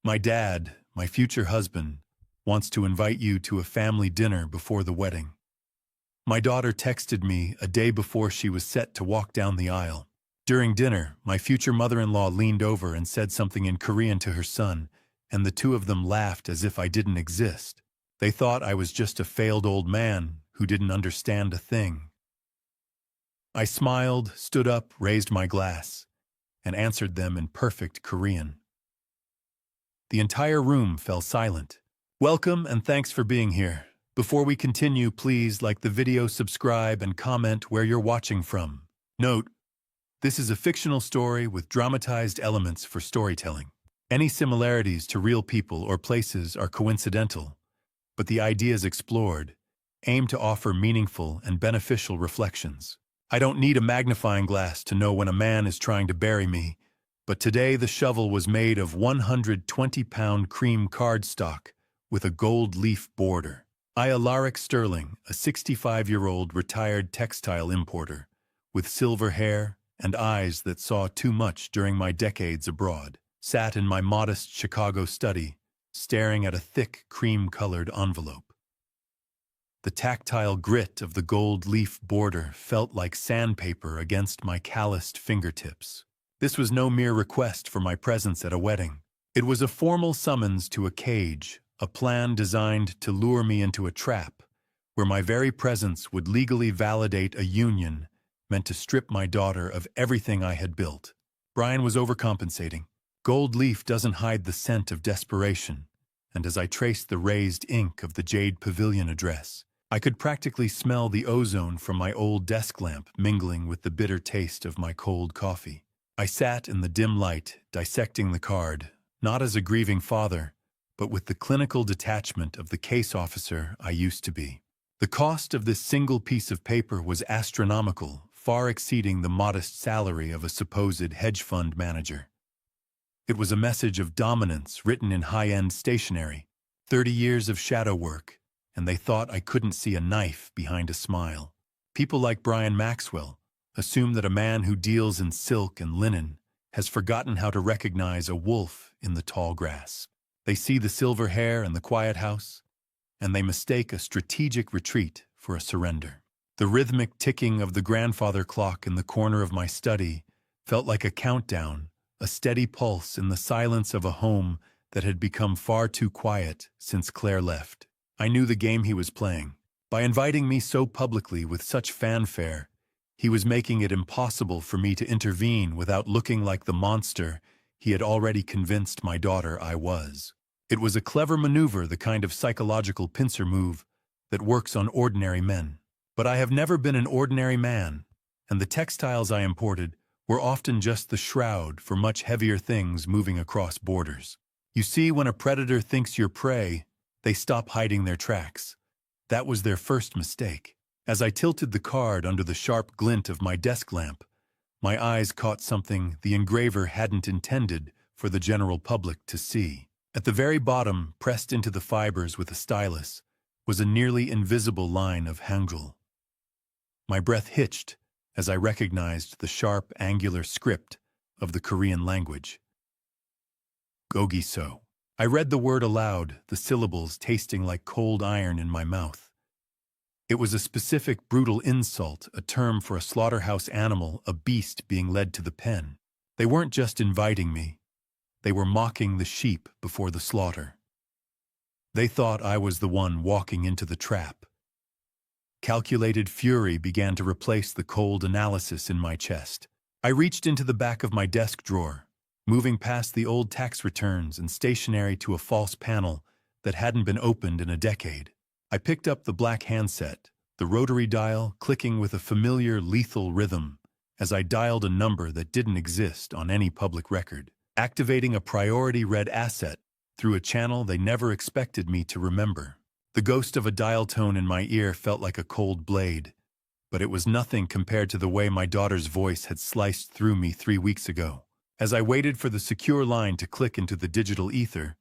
My dad, my future husband, wants to invite you to a family dinner before the wedding. My daughter texted me a day before she was set to walk down the aisle. During dinner, my future mother-in-law leaned over and said something in Korean to her son, and the two of them laughed as if I didn't exist. They thought I was just a failed old man who didn't understand a thing. I smiled, stood up, raised my glass, and answered them in perfect Korean. The entire room fell silent. Welcome and thanks for being here. Before we continue, please like the video, subscribe, and comment where you're watching from. Note, this is a fictional story with dramatized elements for storytelling. Any similarities to real people or places are coincidental, but the ideas explored aim to offer meaningful and beneficial reflections. I don't need a magnifying glass to know when a man is trying to bury me, but today the shovel was made of 120-pound cream cardstock with a gold leaf border. I, Alaric Sterling, a 65-year-old retired textile importer, with silver hair and eyes that saw too much during my decades abroad, sat in my modest Chicago study, staring at a thick cream-colored envelope. The tactile grit of the gold leaf border felt like sandpaper against my calloused fingertips. This was no mere request for my presence at a wedding. It was a formal summons to a cage, a plan designed to lure me into a trap, where my very presence would legally validate a union meant to strip my daughter of everything I had built. Brian was overcompensating. Gold leaf doesn't hide the scent of desperation, and as I traced the raised ink of the Jade Pavilion address, I could practically smell the ozone from my old desk lamp mingling with the bitter taste of my cold coffee. I sat in the dim light, dissecting the card, not as a grieving father, but with the clinical detachment of the case officer I used to be. The cost of this single piece of paper was astronomical, far exceeding the modest salary of a supposed hedge fund manager. It was a message of dominance written in high-end stationery, 30 years of shadow work, and they thought I couldn't see a knife behind a smile. People like Brian Maxwell assume that a man who deals in silk and linen has forgotten how to recognize a wolf in the tall grass. They see the silver hair and the quiet house, and they mistake a strategic retreat for a surrender. The rhythmic ticking of the grandfather clock in the corner of my study felt like a countdown, a steady pulse in the silence of a home that had become far too quiet since Claire left. I knew the game he was playing. By inviting me so publicly with such fanfare, he was making it impossible for me to intervene without looking like the monster he had already convinced my daughter I was. It was a clever maneuver, the kind of psychological pincer move that works on ordinary men. But I have never been an ordinary man, and the textiles I imported were often just the shroud for much heavier things moving across borders. You see, when a predator thinks you're prey, they stop hiding their tracks. That was their first mistake. As I tilted the card under the sharp glint of my desk lamp, my eyes caught something the engraver hadn't intended for the general public to see. At the very bottom, pressed into the fibers with a stylus, was a nearly invisible line of Hangul. My breath hitched as I recognized the sharp, angular script of the Korean language. Gogiso. I read the word aloud, the syllables tasting like cold iron in my mouth. It was a specific, brutal insult, a term for a slaughterhouse animal, a beast being led to the pen. They weren't just inviting me. They were mocking the sheep before the slaughter. They thought I was the one walking into the trap. Calculated fury began to replace the cold analysis in my chest. I reached into the back of my desk drawer, moving past the old tax returns and stationery to a false panel that hadn't been opened in a decade. I picked up the black handset, the rotary dial clicking with a familiar, lethal rhythm as I dialed a number that didn't exist on any public record, activating a priority red asset through a channel they never expected me to remember. The ghost of a dial tone in my ear felt like a cold blade, but it was nothing compared to the way my daughter's voice had sliced through me 3 weeks ago. As I waited for the secure line to click into the digital ether,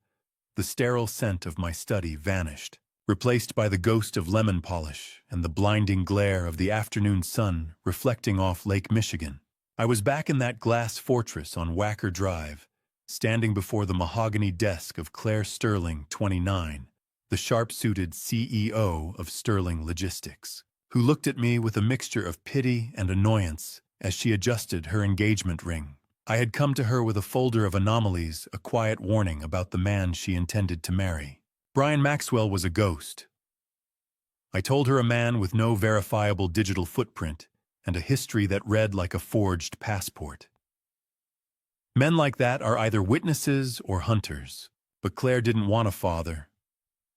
the sterile scent of my study vanished, replaced by the ghost of lemon polish and the blinding glare of the afternoon sun reflecting off Lake Michigan. I was back in that glass fortress on Wacker Drive, standing before the mahogany desk of Claire Sterling, 29, the sharp-suited CEO of Sterling Logistics, who looked at me with a mixture of pity and annoyance as she adjusted her engagement ring. I had come to her with a folder of anomalies, a quiet warning about the man she intended to marry. Brian Maxwell was a ghost. I told her a man with no verifiable digital footprint and a history that read like a forged passport. Men like that are either witnesses or hunters, but Claire didn't want a father.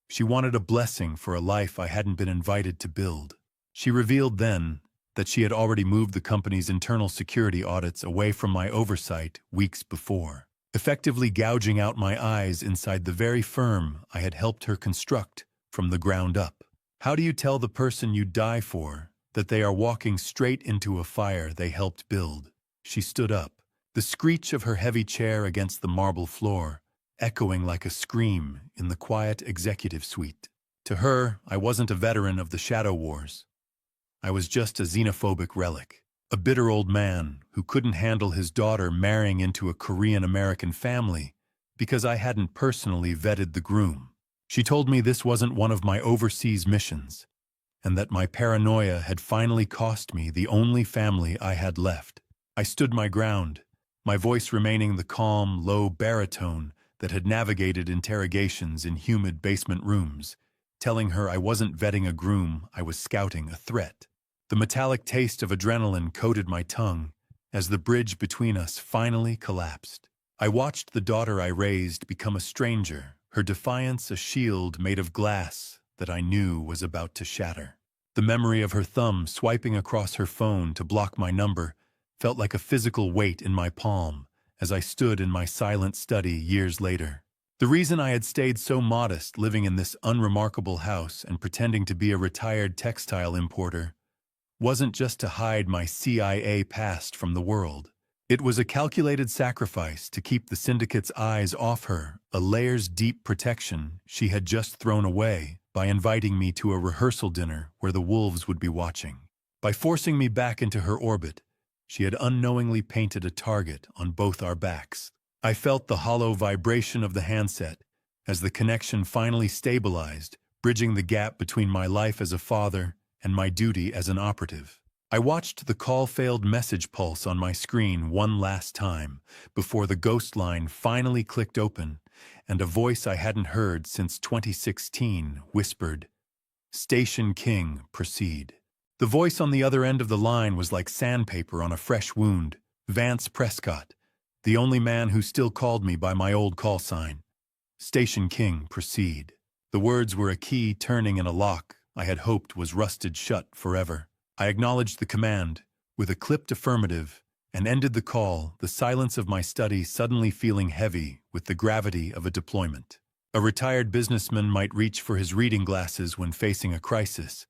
She wanted a blessing for a life I hadn't been invited to build. She revealed then that she had already moved the company's internal security audits away from my oversight weeks before, effectively gouging out my eyes inside the very firm I had helped her construct from the ground up. How do you tell the person you die for that they are walking straight into a fire they helped build? She stood up, the screech of her heavy chair against the marble floor, echoing like a scream in the quiet executive suite. To her, I wasn't a veteran of the Shadow Wars. I was just a xenophobic relic, a bitter old man who couldn't handle his daughter marrying into a Korean-American family because I hadn't personally vetted the groom. She told me this wasn't one of my overseas missions, and that my paranoia had finally cost me the only family I had left. I stood my ground, my voice remaining the calm, low baritone that had navigated interrogations in humid basement rooms, telling her I wasn't vetting a groom, I was scouting a threat. The metallic taste of adrenaline coated my tongue as the bridge between us finally collapsed. I watched the daughter I raised become a stranger, her defiance a shield made of glass that I knew was about to shatter. The memory of her thumb swiping across her phone to block my number felt like a physical weight in my palm as I stood in my silent study years later. The reason I had stayed so modest living in this unremarkable house and pretending to be a retired textile importer wasn't just to hide my CIA past from the world. It was a calculated sacrifice to keep the syndicate's eyes off her, a layers-deep protection she had just thrown away by inviting me to a rehearsal dinner where the wolves would be watching. By forcing me back into her orbit, she had unknowingly painted a target on both our backs. I felt the hollow vibration of the handset as the connection finally stabilized, bridging the gap between my life as a father and my duty as an operative. I watched the call-failed message pulse on my screen one last time before the ghost line finally clicked open and a voice I hadn't heard since 2016 whispered, "Station King, proceed." The voice on the other end of the line was like sandpaper on a fresh wound. Vance Prescott, the only man who still called me by my old call sign. "Station King, proceed." The words were a key turning in a lock I had hoped was rusted shut forever. I acknowledged the command with a clipped affirmative and ended the call, the silence of my study suddenly feeling heavy with the gravity of a deployment. A retired businessman might reach for his reading glasses when facing a crisis,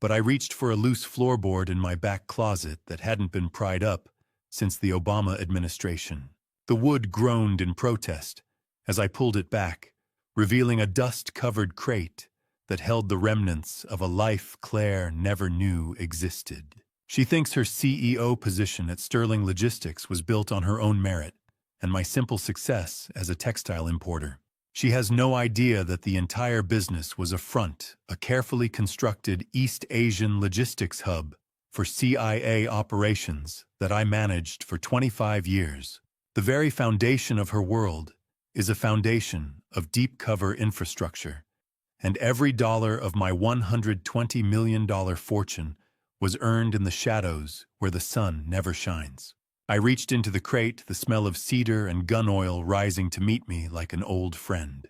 but I reached for a loose floorboard in my back closet that hadn't been pried up since the Obama administration. The wood groaned in protest as I pulled it back, revealing a dust-covered crate that held the remnants of a life Claire never knew existed. She thinks her CEO position at Sterling Logistics was built on her own merit and my simple success as a textile importer. She has no idea that the entire business was a front, a carefully constructed East Asian logistics hub for CIA operations that I managed for 25 years. The very foundation of her world is a foundation of deep cover infrastructure, and every dollar of my $120 million fortune was earned in the shadows where the sun never shines. I reached into the crate, the smell of cedar and gun oil rising to meet me like an old friend.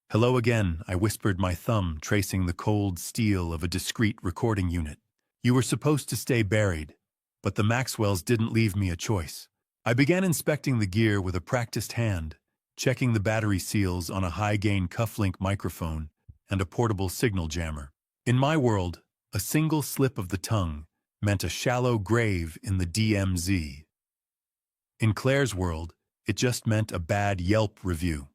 "Hello again," I whispered, my thumb tracing the cold steel of a discreet recording unit. "You were supposed to stay buried, but the Maxwells didn't leave me a choice." I began inspecting the gear with a practiced hand, checking the battery seals on a high-gain cufflink microphone and a portable signal jammer. In my world, a single slip of the tongue meant a shallow grave in the DMZ. In Claire's world, it just meant a bad Yelp review.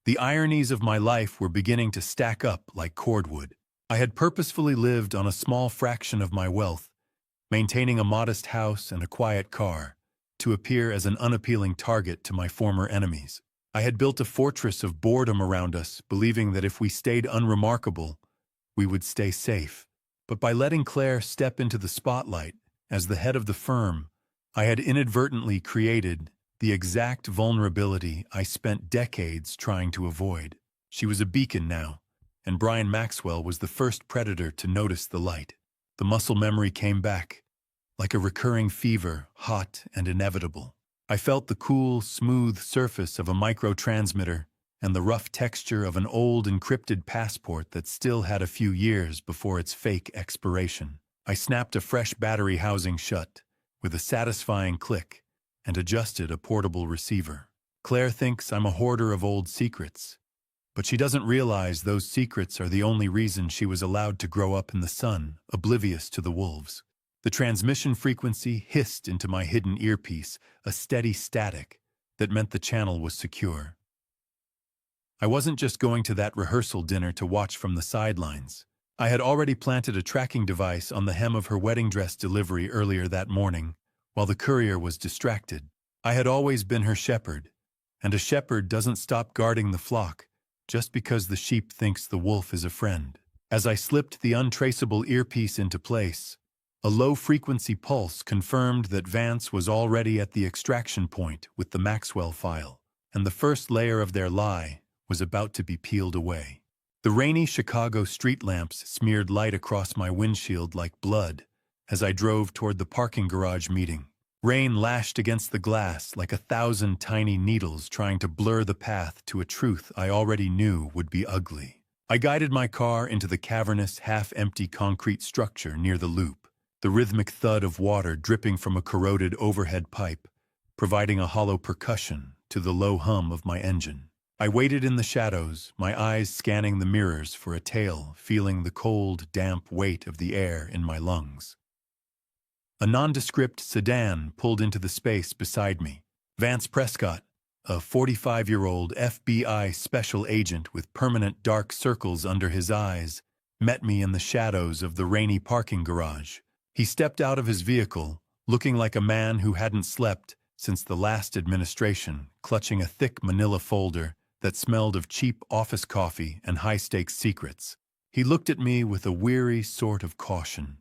The ironies of my life were beginning to stack up like cordwood. I had purposefully lived on a small fraction of my wealth, maintaining a modest house and a quiet car, to appear as an unappealing target to my former enemies. I had built a fortress of boredom around us, believing that if we stayed unremarkable, we would stay safe. But by letting Claire step into the spotlight as the head of the firm, I had inadvertently created the exact vulnerability I spent decades trying to avoid. She was a beacon now, and Brian Maxwell was the first predator to notice the light. The muscle memory came back, like a recurring fever, hot and inevitable. I felt the cool, smooth surface of a microtransmitter and the rough texture of an old encrypted passport that still had a few years before its fake expiration. I snapped a fresh battery housing shut with a satisfying click and adjusted a portable receiver. Claire thinks I'm a hoarder of old secrets, but she doesn't realize those secrets are the only reason she was allowed to grow up in the sun, oblivious to the wolves. The transmission frequency hissed into my hidden earpiece, a steady static that meant the channel was secure. I wasn't just going to that rehearsal dinner to watch from the sidelines. I had already planted a tracking device on the hem of her wedding dress delivery earlier that morning, while the courier was distracted. I had always been her shepherd, and a shepherd doesn't stop guarding the flock just because the sheep thinks the wolf is a friend. As I slipped the untraceable earpiece into place, a low-frequency pulse confirmed that Vance was already at the extraction point with the Maxwell file, and the first layer of their lie was about to be peeled away. The rainy Chicago street lamps smeared light across my windshield like blood as I drove toward the parking garage meeting. Rain lashed against the glass like 1,000 tiny needles trying to blur the path to a truth I already knew would be ugly. I guided my car into the cavernous, half-empty concrete structure near the loop, the rhythmic thud of water dripping from a corroded overhead pipe, providing a hollow percussion to the low hum of my engine. I waited in the shadows, my eyes scanning the mirrors for a tail, feeling the cold, damp weight of the air in my lungs. A nondescript sedan pulled into the space beside me. Vance Prescott, a 45-year-old FBI special agent with permanent dark circles under his eyes, met me in the shadows of the rainy parking garage. He stepped out of his vehicle, looking like a man who hadn't slept since the last administration, clutching a thick manila folder that smelled of cheap office coffee and high-stakes secrets. He looked at me with a weary sort of caution.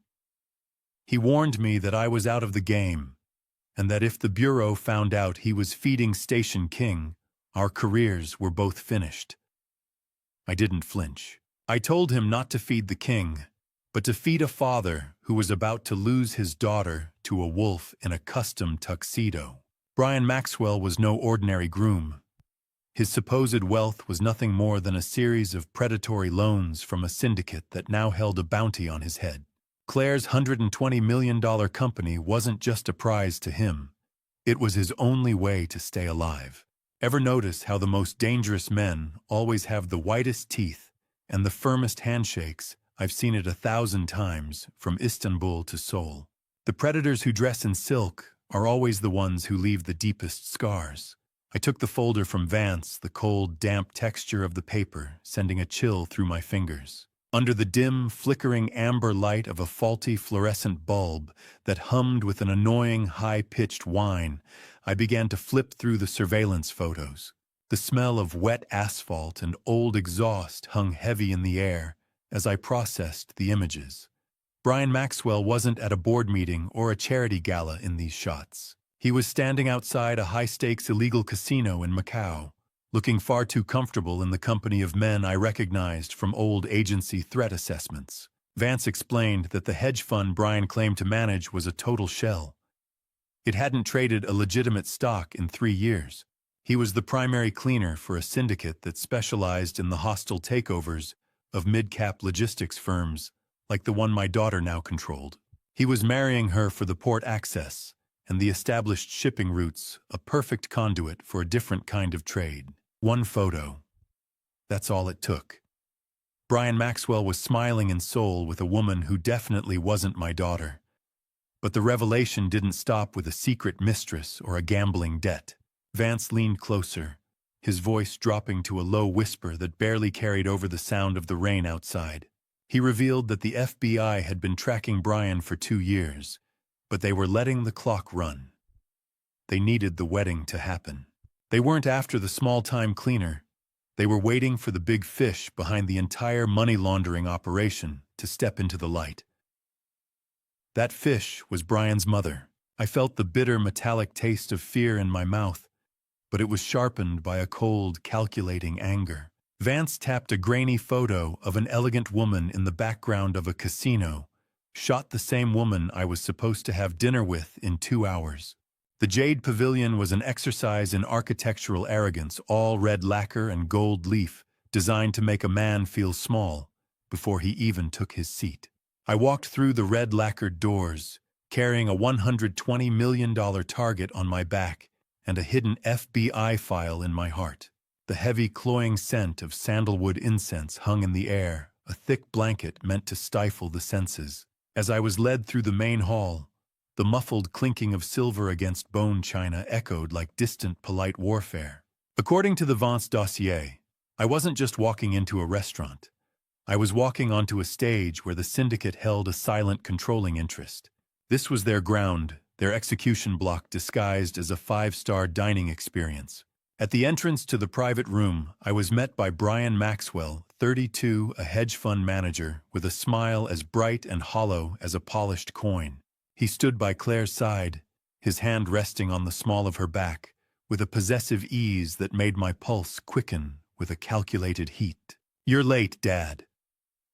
He warned me that I was out of the game, and that if the Bureau found out he was feeding Station King, our careers were both finished. I didn't flinch. I told him not to feed the king, but to feed a father who was about to lose his daughter to a wolf in a custom tuxedo. Brian Maxwell was no ordinary groom. His supposed wealth was nothing more than a series of predatory loans from a syndicate that now held a bounty on his head. Claire's $120 million company wasn't just a prize to him. It was his only way to stay alive. Ever notice how the most dangerous men always have the whitest teeth and the firmest handshakes? I've seen it 1,000 times, from Istanbul to Seoul. The predators who dress in silk are always the ones who leave the deepest scars. I took the folder from Vance, the cold, damp texture of the paper sending a chill through my fingers. Under the dim, flickering amber light of a faulty fluorescent bulb that hummed with an annoying, high-pitched whine, I began to flip through the surveillance photos. The smell of wet asphalt and old exhaust hung heavy in the air as I processed the images. Brian Maxwell wasn't at a board meeting or a charity gala in these shots. He was standing outside a high-stakes illegal casino in Macau, looking far too comfortable in the company of men I recognized from old agency threat assessments. Vance explained that the hedge fund Brian claimed to manage was a total shell. It hadn't traded a legitimate stock in 3 years. He was the primary cleaner for a syndicate that specialized in the hostile takeovers of mid-cap logistics firms like the one my daughter now controlled. He was marrying her for the port access and the established shipping routes, a perfect conduit for a different kind of trade. One photo. That's all it took. Brian Maxwell was smiling in Seoul with a woman who definitely wasn't my daughter. But the revelation didn't stop with a secret mistress or a gambling debt. Vance leaned closer, his voice dropping to a low whisper that barely carried over the sound of the rain outside. He revealed that the FBI had been tracking Brian for 2 years, but they were letting the clock run. they needed the wedding to happen. They weren't after the small-time cleaner. They were waiting for the big fish behind the entire money-laundering operation to step into the light. That fish was Brian's mother. I felt the bitter metallic taste of fear in my mouth, but it was sharpened by a cold, calculating anger. Vance tapped a grainy photo of an elegant woman in the background of a casino, shot the same woman I was supposed to have dinner with in 2 hours. The Jade Pavilion was an exercise in architectural arrogance, all red lacquer and gold leaf, designed to make a man feel small before he even took his seat. I walked through the red lacquered doors, carrying a $120 million target on my back and a hidden FBI file in my heart. The heavy, cloying scent of sandalwood incense hung in the air, a thick blanket meant to stifle the senses. As I was led through the main hall, the muffled clinking of silver against bone china echoed like distant, polite warfare. According to the Vance dossier, I wasn't just walking into a restaurant. I was walking onto a stage where the syndicate held a silent, controlling interest. This was their ground, their execution block disguised as a 5-star dining experience. At the entrance to the private room, I was met by Brian Maxwell, 32, a hedge fund manager, with a smile as bright and hollow as a polished coin. He stood by Claire's side, his hand resting on the small of her back, with a possessive ease that made my pulse quicken with a calculated heat. "You're late, Dad,"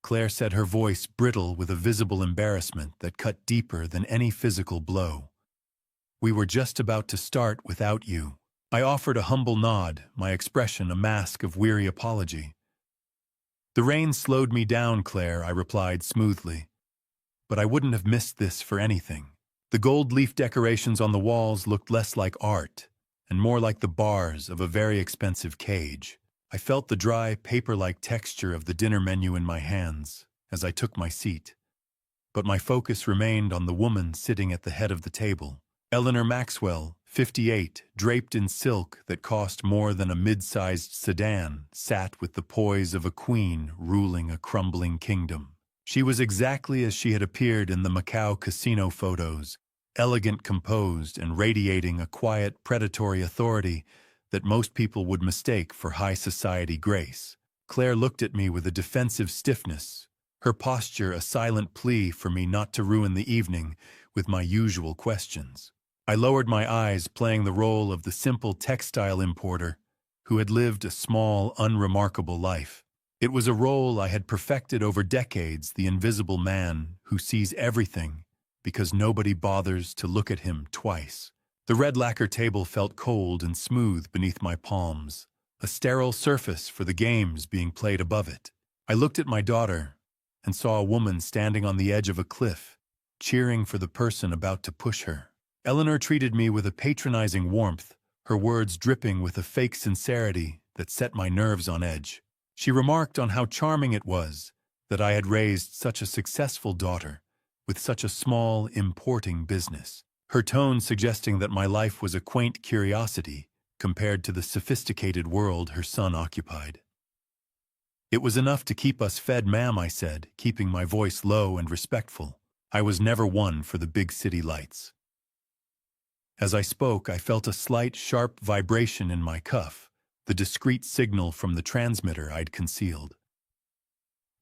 Claire said, her voice brittle with a visible embarrassment that cut deeper than any physical blow. "We were just about to start without you." I offered a humble nod, my expression a mask of weary apology. "The rain slowed me down, Claire," I replied smoothly. "But I wouldn't have missed this for anything." The gold leaf decorations on the walls looked less like art and more like the bars of a very expensive cage. I felt the dry, paper-like texture of the dinner menu in my hands as I took my seat. But my focus remained on the woman sitting at the head of the table. Eleanor Maxwell, 58, draped in silk that cost more than a mid-sized sedan, sat with the poise of a queen ruling a crumbling kingdom. She was exactly as she had appeared in the Macau casino photos, elegant, composed, and radiating a quiet, predatory authority that most people would mistake for high society grace. Claire looked at me with a defensive stiffness, her posture a silent plea for me not to ruin the evening with my usual questions. I lowered my eyes, playing the role of the simple textile importer who had lived a small, unremarkable life. It was a role I had perfected over decades, the invisible man who sees everything because nobody bothers to look at him twice. The red lacquer table felt cold and smooth beneath my palms, a sterile surface for the games being played above it. I looked at my daughter and saw a woman standing on the edge of a cliff, cheering for the person about to push her. Eleanor treated me with a patronizing warmth, her words dripping with a fake sincerity that set my nerves on edge. She remarked on how charming it was that I had raised such a successful daughter with such a small, importing business, her tone suggesting that my life was a quaint curiosity compared to the sophisticated world her son occupied. "It was enough to keep us fed, ma'am," I said, keeping my voice low and respectful. I was never one for the big city lights. As I spoke, I felt a slight, sharp vibration in my cuff, the discreet signal from the transmitter I'd concealed.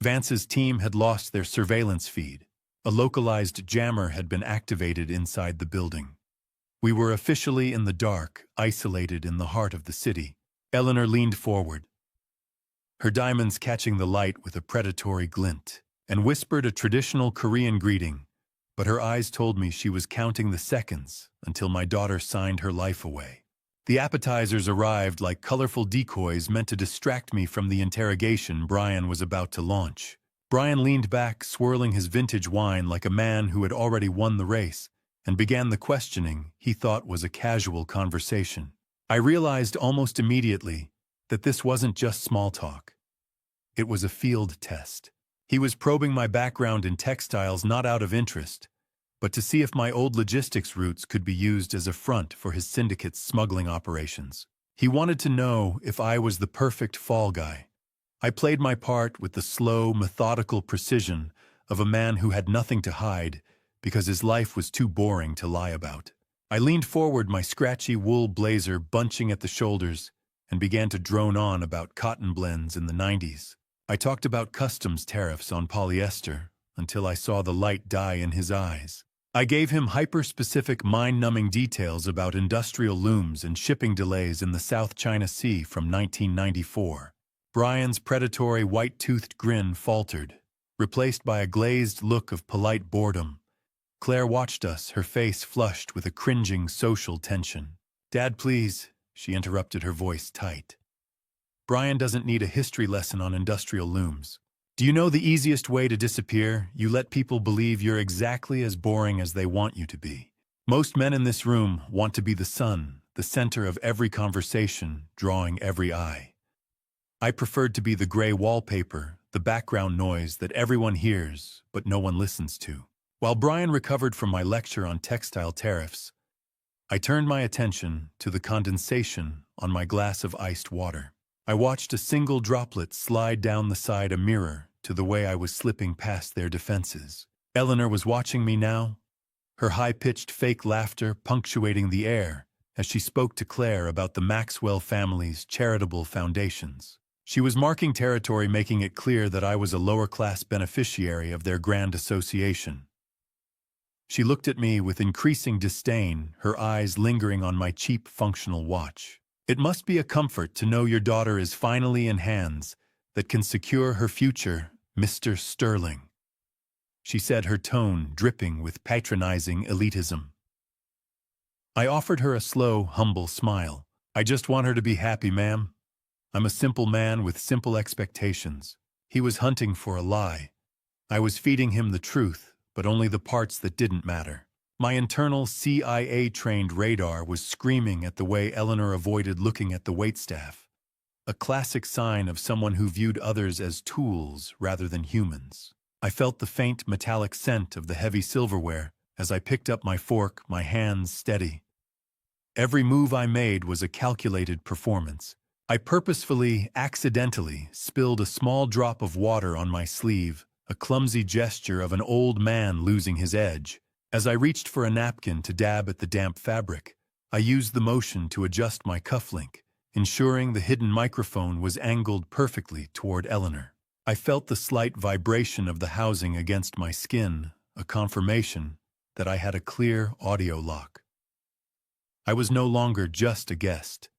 Vance's team had lost their surveillance feed. A localized jammer had been activated inside the building. We were officially in the dark, isolated in the heart of the city. Eleanor leaned forward, her diamonds catching the light with a predatory glint, and whispered a traditional Korean greeting, but her eyes told me she was counting the seconds until my daughter signed her life away. The appetizers arrived like colorful decoys meant to distract me from the interrogation Brian was about to launch. Brian leaned back, swirling his vintage wine like a man who had already won the race, and began the questioning he thought was a casual conversation. I realized almost immediately that this wasn't just small talk. It was a field test. He was probing my background in textiles not out of interest, but to see if my old logistics roots could be used as a front for his syndicate's smuggling operations. He wanted to know if I was the perfect fall guy. I played my part with the slow, methodical precision of a man who had nothing to hide because his life was too boring to lie about. I leaned forward, my scratchy wool blazer bunching at the shoulders, and began to drone on about cotton blends in the 90s. I talked about customs tariffs on polyester until I saw the light die in his eyes. I gave him hyper-specific, mind-numbing details about industrial looms and shipping delays in the South China Sea from 1994. Brian's predatory white-toothed grin faltered, replaced by a glazed look of polite boredom. Claire watched us, her face flushed with a cringing social tension. "Dad, please," she interrupted, her voice tight. "Brian doesn't need a history lesson on industrial looms. Do you know the easiest way to disappear? You let people believe you're exactly as boring as they want you to be. Most men in this room want to be the sun, the center of every conversation, drawing every eye. I preferred to be the gray wallpaper, the background noise that everyone hears but no one listens to." While Brian recovered from my lecture on textile tariffs, I turned my attention to the condensation on my glass of iced water. I watched a single droplet slide down the side, a mirror to the way I was slipping past their defenses. Eleanor was watching me now, her high-pitched fake laughter punctuating the air as she spoke to Claire about the Maxwell family's charitable foundations. She was marking territory, making it clear that I was a lower-class beneficiary of their grand association. She looked at me with increasing disdain, her eyes lingering on my cheap functional watch. "It must be a comfort to know your daughter is finally in hands that can secure her future, Mr. Sterling," she said, her tone dripping with patronizing elitism. I offered her a slow, humble smile. "I just want her to be happy, ma'am. I'm a simple man with simple expectations." He was hunting for a lie. I was feeding him the truth, but only the parts that didn't matter. My internal CIA-trained radar was screaming at the way Eleanor avoided looking at the waitstaff, a classic sign of someone who viewed others as tools rather than humans. I felt the faint metallic scent of the heavy silverware as I picked up my fork, my hands steady. Every move I made was a calculated performance. I purposefully, accidentally, spilled a small drop of water on my sleeve, a clumsy gesture of an old man losing his edge. As I reached for a napkin to dab at the damp fabric, I used the motion to adjust my cufflink, ensuring the hidden microphone was angled perfectly toward Eleanor. I felt the slight vibration of the housing against my skin, a confirmation that I had a clear audio lock. I was no longer just a guest.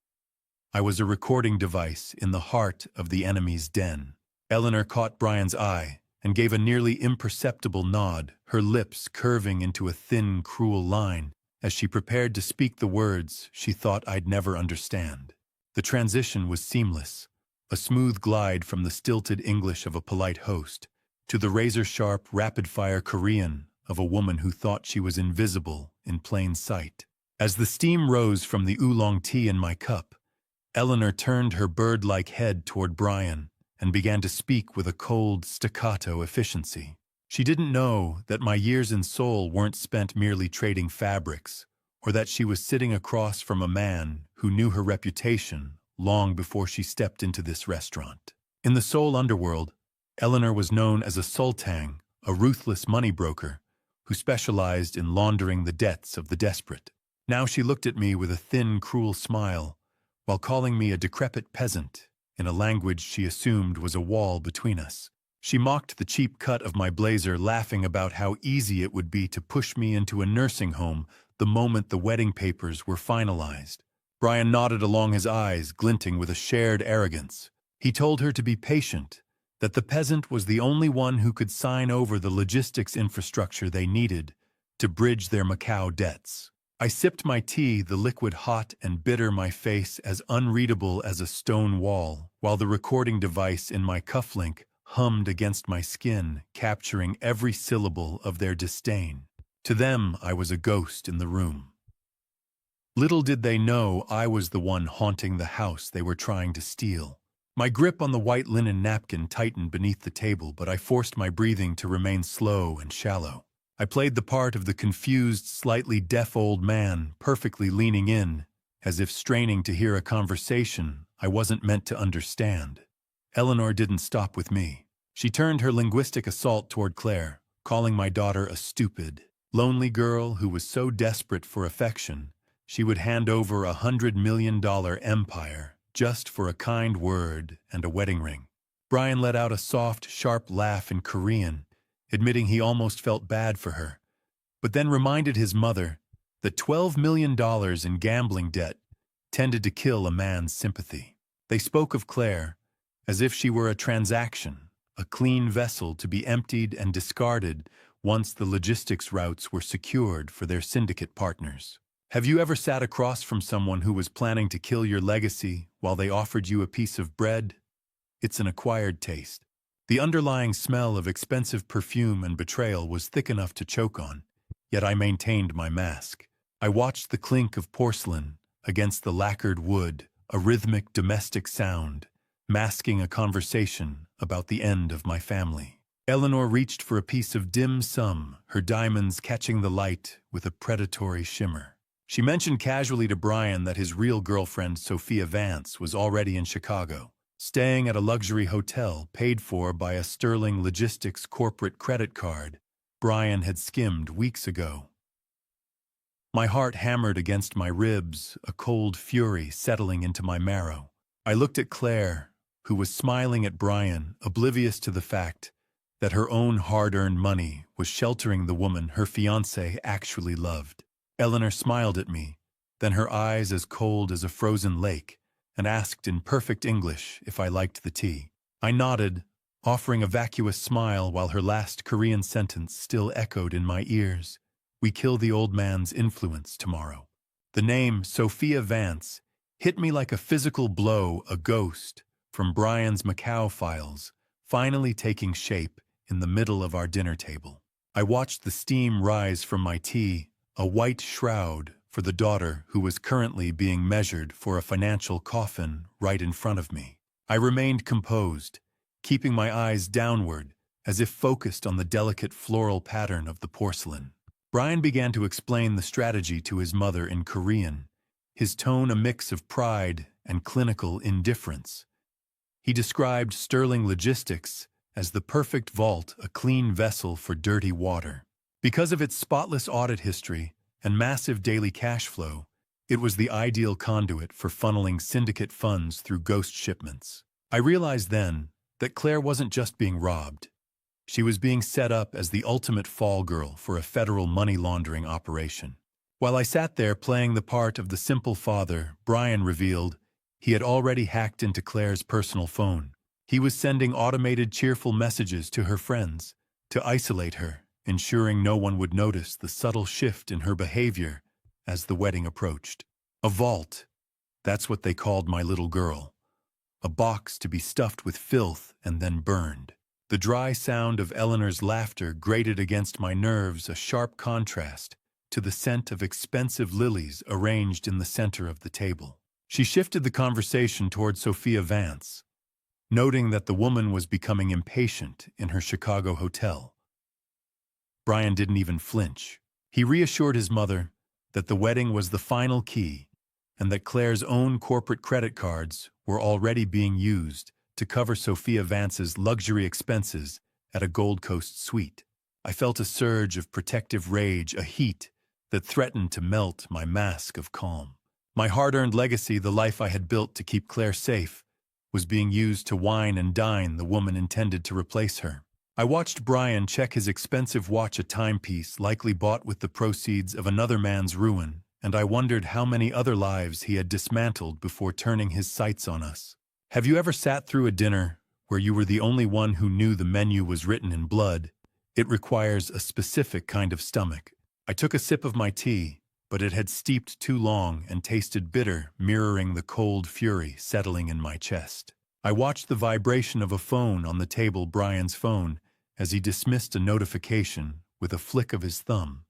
I was a recording device in the heart of the enemy's den. Eleanor caught Brian's eye and gave a nearly imperceptible nod, her lips curving into a thin, cruel line as she prepared to speak the words she thought I'd never understand. The transition was seamless, a smooth glide from the stilted English of a polite host to the razor-sharp, rapid-fire Korean of a woman who thought she was invisible in plain sight. As the steam rose from the oolong tea in my cup, Eleanor turned her bird-like head toward Brian and began to speak with a cold, staccato efficiency. She didn't know that my years in Seoul weren't spent merely trading fabrics, or that she was sitting across from a man who knew her reputation long before she stepped into this restaurant. In the Seoul underworld, Eleanor was known as a sultang, a ruthless money broker who specialized in laundering the debts of the desperate. Now she looked at me with a thin, cruel smile, while calling me a decrepit peasant in a language she assumed was a wall between us. She mocked the cheap cut of my blazer, laughing about how easy it would be to push me into a nursing home the moment the wedding papers were finalized. Brian nodded along, his eyes glinting with a shared arrogance. He told her to be patient, that the peasant was the only one who could sign over the logistics infrastructure they needed to bridge their Macau debts. I sipped my tea, the liquid hot and bitter, my face as unreadable as a stone wall, while the recording device in my cufflink hummed against my skin, capturing every syllable of their disdain. To them, I was a ghost in the room. Little did they know I was the one haunting the house they were trying to steal. My grip on the white linen napkin tightened beneath the table, but I forced my breathing to remain slow and shallow. I played the part of the confused, slightly deaf old man, perfectly leaning in, as if straining to hear a conversation I wasn't meant to understand. Eleanor didn't stop with me. She turned her linguistic assault toward Claire, calling my daughter a stupid. Lonely girl who was so desperate for affection, she would hand over $100 million empire just for a kind word and a wedding ring. Brian let out a soft, sharp laugh in Korean, admitting he almost felt bad for her, but then reminded his mother that $12 million in gambling debt tended to kill a man's sympathy. They spoke of Claire as if she were a transaction, a clean vessel to be emptied and discarded once the logistics routes were secured for their syndicate partners. Have you ever sat across from someone who was planning to kill your legacy while they offered you a piece of bread? It's an acquired taste. The underlying smell of expensive perfume and betrayal was thick enough to choke on, yet I maintained my mask. I watched the clink of porcelain against the lacquered wood, a rhythmic domestic sound, masking a conversation about the end of my family. Eleanor reached for a piece of dim sum, her diamonds catching the light with a predatory shimmer. She mentioned casually to Brian that his real girlfriend, Sophia Vance, was already in Chicago, staying at a luxury hotel paid for by a Sterling Logistics corporate credit card Brian had skimmed weeks ago. My heart hammered against my ribs, a cold fury settling into my marrow. I looked at Claire, who was smiling at Brian, oblivious to the fact that her own hard-earned money was sheltering the woman her fiancé actually loved. Eleanor smiled at me, then her eyes as cold as a frozen lake, and asked in perfect English if I liked the tea. I nodded, offering a vacuous smile while her last Korean sentence still echoed in my ears. We kill the old man's influence tomorrow. The name Sophia Vance hit me like a physical blow, a ghost from Brian's Macau files, finally taking shape in the middle of our dinner table. I watched the steam rise from my tea, a white shroud for the daughter who was currently being measured for a financial coffin right in front of me. I remained composed, keeping my eyes downward as if focused on the delicate floral pattern of the porcelain. Brian began to explain the strategy to his mother in Korean, his tone a mix of pride and clinical indifference. He described Sterling Logistics as the perfect vault, a clean vessel for dirty water. Because of its spotless audit history and massive daily cash flow, it was the ideal conduit for funneling syndicate funds through ghost shipments. I realized then that Claire wasn't just being robbed. She was being set up as the ultimate fall girl for a federal money laundering operation. While I sat there playing the part of the simple father, Brian revealed he had already hacked into Claire's personal phone. He was sending automated cheerful messages to her friends to isolate her, ensuring no one would notice the subtle shift in her behavior as the wedding approached. A vault, that's what they called my little girl. A box to be stuffed with filth and then burned. The dry sound of Eleanor's laughter grated against my nerves, a sharp contrast to the scent of expensive lilies arranged in the center of the table. She shifted the conversation toward Sophia Vance, noting that the woman was becoming impatient in her Chicago hotel. Brian didn't even flinch. He reassured his mother that the wedding was the final key and that Claire's own corporate credit cards were already being used to cover Sophia Vance's luxury expenses at a Gold Coast suite. I felt a surge of protective rage, a heat that threatened to melt my mask of calm. My hard-earned legacy, the life I had built to keep Claire safe, was being used to wine and dine the woman intended to replace her. I watched Brian check his expensive watch, a timepiece likely bought with the proceeds of another man's ruin, and I wondered how many other lives he had dismantled before turning his sights on us. Have you ever sat through a dinner where you were the only one who knew the menu was written in blood? It requires a specific kind of stomach. I took a sip of my tea, but it had steeped too long and tasted bitter, mirroring the cold fury settling in my chest. I watched the vibration of a phone on the table, Brian's phone, as he dismissed a notification with a flick of his thumb.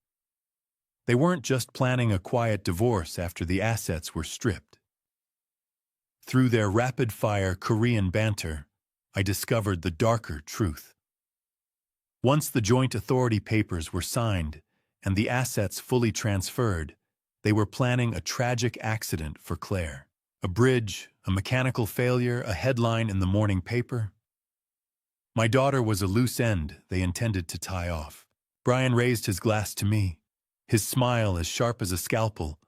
They weren't just planning a quiet divorce after the assets were stripped. Through their rapid-fire Korean banter, I discovered the darker truth. Once the joint authority papers were signed and the assets fully transferred, they were planning a tragic accident for Claire. A bridge, a mechanical failure, a headline in the morning paper. My daughter was a loose end they intended to tie off. Brian raised his glass to me, his smile as sharp as a scalpel,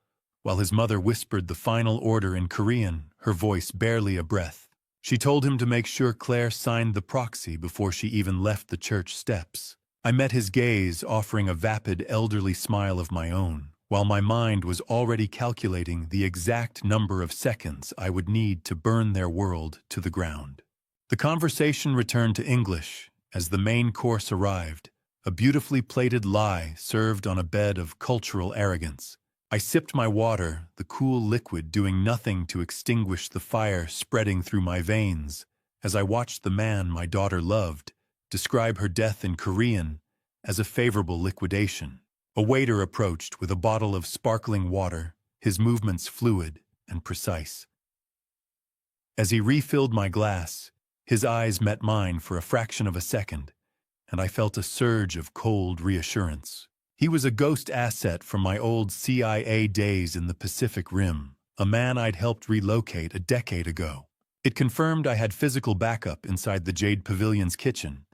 while his mother whispered the final order in Korean, her voice barely a breath. She told him to make sure Claire signed the proxy before she even left the church steps. I met his gaze, offering a vapid, elderly smile of my own, while my mind was already calculating the exact number of seconds I would need to burn their world to the ground. The conversation returned to English as the main course arrived, a beautifully plated lie served on a bed of cultural arrogance. I sipped my water, the cool liquid doing nothing to extinguish the fire spreading through my veins, as I watched the man my daughter loved describe her death in Korean as a favorable liquidation. A waiter approached with a bottle of sparkling water, his movements fluid and precise. As he refilled my glass, his eyes met mine for a fraction of a second, and I felt a surge of cold reassurance. He was a ghost asset from my old CIA days in the Pacific Rim, a man I'd helped relocate a decade ago. It confirmed I had physical backup inside the Jade Pavilion's kitchen,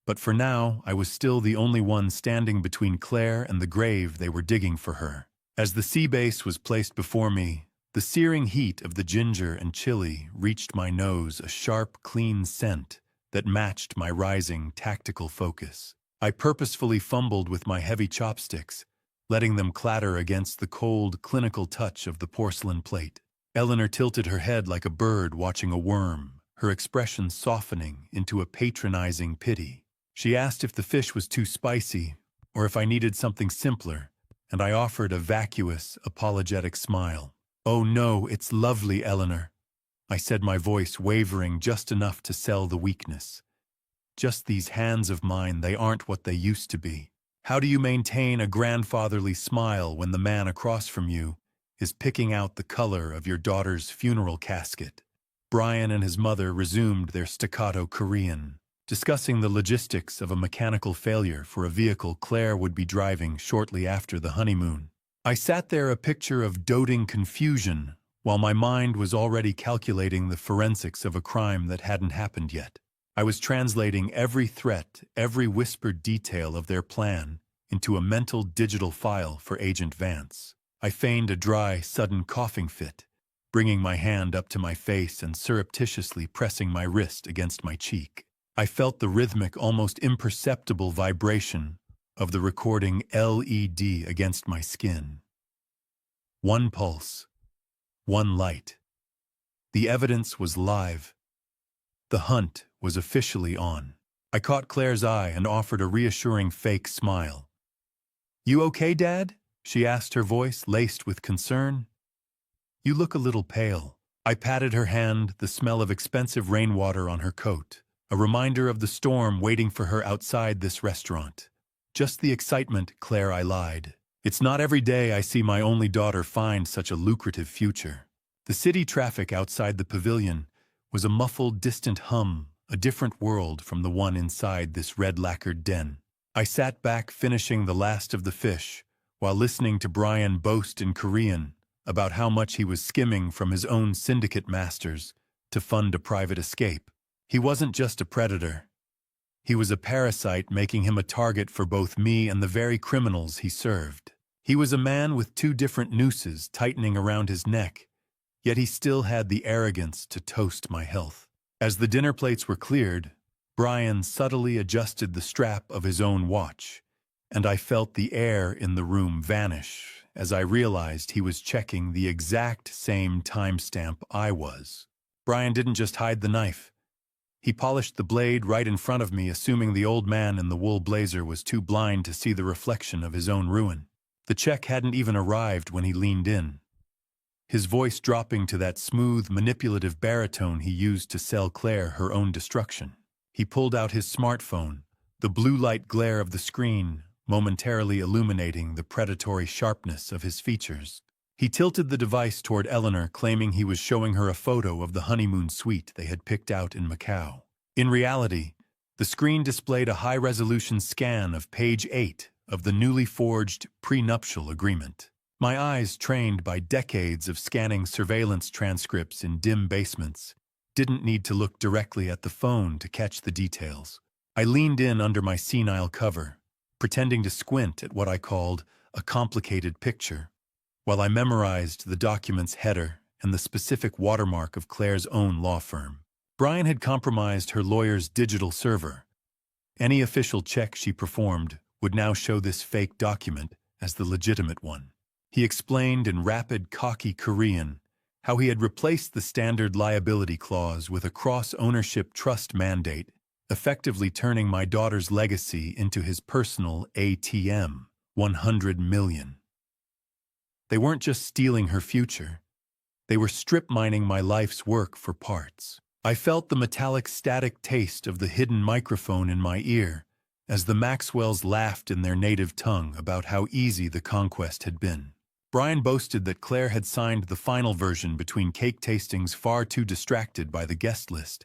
but for now I was still the only one standing between Claire and the grave they were digging for her. As the sea base was placed before me, the searing heat of the ginger and chili reached my nose, a sharp, clean scent that matched my rising tactical focus. I purposefully fumbled with my heavy chopsticks, letting them clatter against the cold, clinical touch of the porcelain plate. Eleanor tilted her head like a bird watching a worm, her expression softening into a patronizing pity. She asked if the fish was too spicy, or if I needed something simpler, and I offered a vacuous, apologetic smile. "Oh no, it's lovely, Eleanor," I said, my voice wavering just enough to sell the weakness. "Just these hands of mine, they aren't what they used to be." How do you maintain a grandfatherly smile when the man across from you is picking out the color of your daughter's funeral casket? Brian and his mother resumed their staccato Korean, discussing the logistics of a mechanical failure for a vehicle Claire would be driving shortly after the honeymoon. I sat there, a picture of doting confusion, while my mind was already calculating the forensics of a crime that hadn't happened yet. I was translating every threat, every whispered detail of their plan into a mental digital file for Agent Vance. I feigned a dry, sudden coughing fit, bringing my hand up to my face and surreptitiously pressing my wrist against my cheek. I felt the rhythmic, almost imperceptible vibration of the recording LED against my skin. One pulse, one light. The evidence was live. The hunt was officially on. I caught Claire's eye and offered a reassuring fake smile. "You okay, Dad?" she asked, her voice laced with concern. "You look a little pale." I patted her hand, the smell of expensive rainwater on her coat, a reminder of the storm waiting for her outside this restaurant. "Just the excitement, Claire," I lied. "It's not every day I see my only daughter find such a lucrative future." The city traffic outside the pavilion was a muffled, distant hum, a different world from the one inside this red-lacquered den. I sat back, finishing the last of the fish, while listening to Brian boast in Korean about how much he was skimming from his own syndicate masters to fund a private escape. He wasn't just a predator. He was a parasite, making him a target for both me and the very criminals he served. He was a man with two different nooses tightening around his neck, yet he still had the arrogance to toast my health. As the dinner plates were cleared, Brian subtly adjusted the strap of his own watch, and I felt the air in the room vanish as I realized he was checking the exact same timestamp I was. Brian didn't just hide the knife. He polished the blade right in front of me, assuming the old man in the wool blazer was too blind to see the reflection of his own ruin. The check hadn't even arrived when he leaned in, his voice dropping to that smooth, manipulative baritone he used to sell Claire her own destruction. He pulled out his smartphone, the blue light glare of the screen momentarily illuminating the predatory sharpness of his features. He tilted the device toward Eleanor, claiming he was showing her a photo of the honeymoon suite they had picked out in Macau. In reality, the screen displayed a high-resolution scan of page 8 of the newly forged prenuptial agreement. My eyes, trained by decades of scanning surveillance transcripts in dim basements, didn't need to look directly at the phone to catch the details. I leaned in under my senile cover, pretending to squint at what I called a complicated picture, while I memorized the document's header and the specific watermark of Claire's own law firm. Brian had compromised her lawyer's digital server. Any official check she performed would now show this fake document as the legitimate one. He explained in rapid, cocky Korean how he had replaced the standard liability clause with a cross-ownership trust mandate, effectively turning my daughter's legacy into his personal ATM, 100 million. They weren't just stealing her future. They were strip-mining my life's work for parts. I felt the metallic static taste of the hidden microphone in my ear as the Maxwells laughed in their native tongue about how easy the conquest had been. Brian boasted that Claire had signed the final version between cake tastings far too distracted by the guest list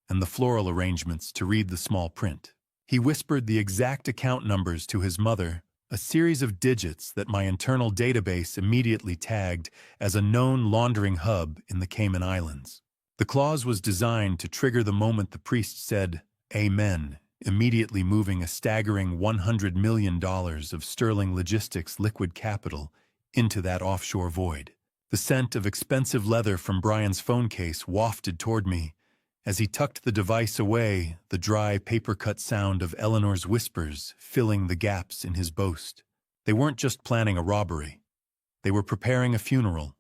and the floral arrangements to read the small print. He whispered the exact account numbers to his mother, a series of digits that my internal database immediately tagged as a known laundering hub in the Cayman Islands. The clause was designed to trigger the moment the priest said, "Amen," immediately moving a staggering $100 million of Sterling Logistics liquid capital into that offshore void. The scent of expensive leather from Brian's phone case wafted toward me. As he tucked the device away, the dry, paper-cut sound of Eleanor's whispers filling the gaps in his boast. They weren't just planning a robbery. They were preparing a funeral.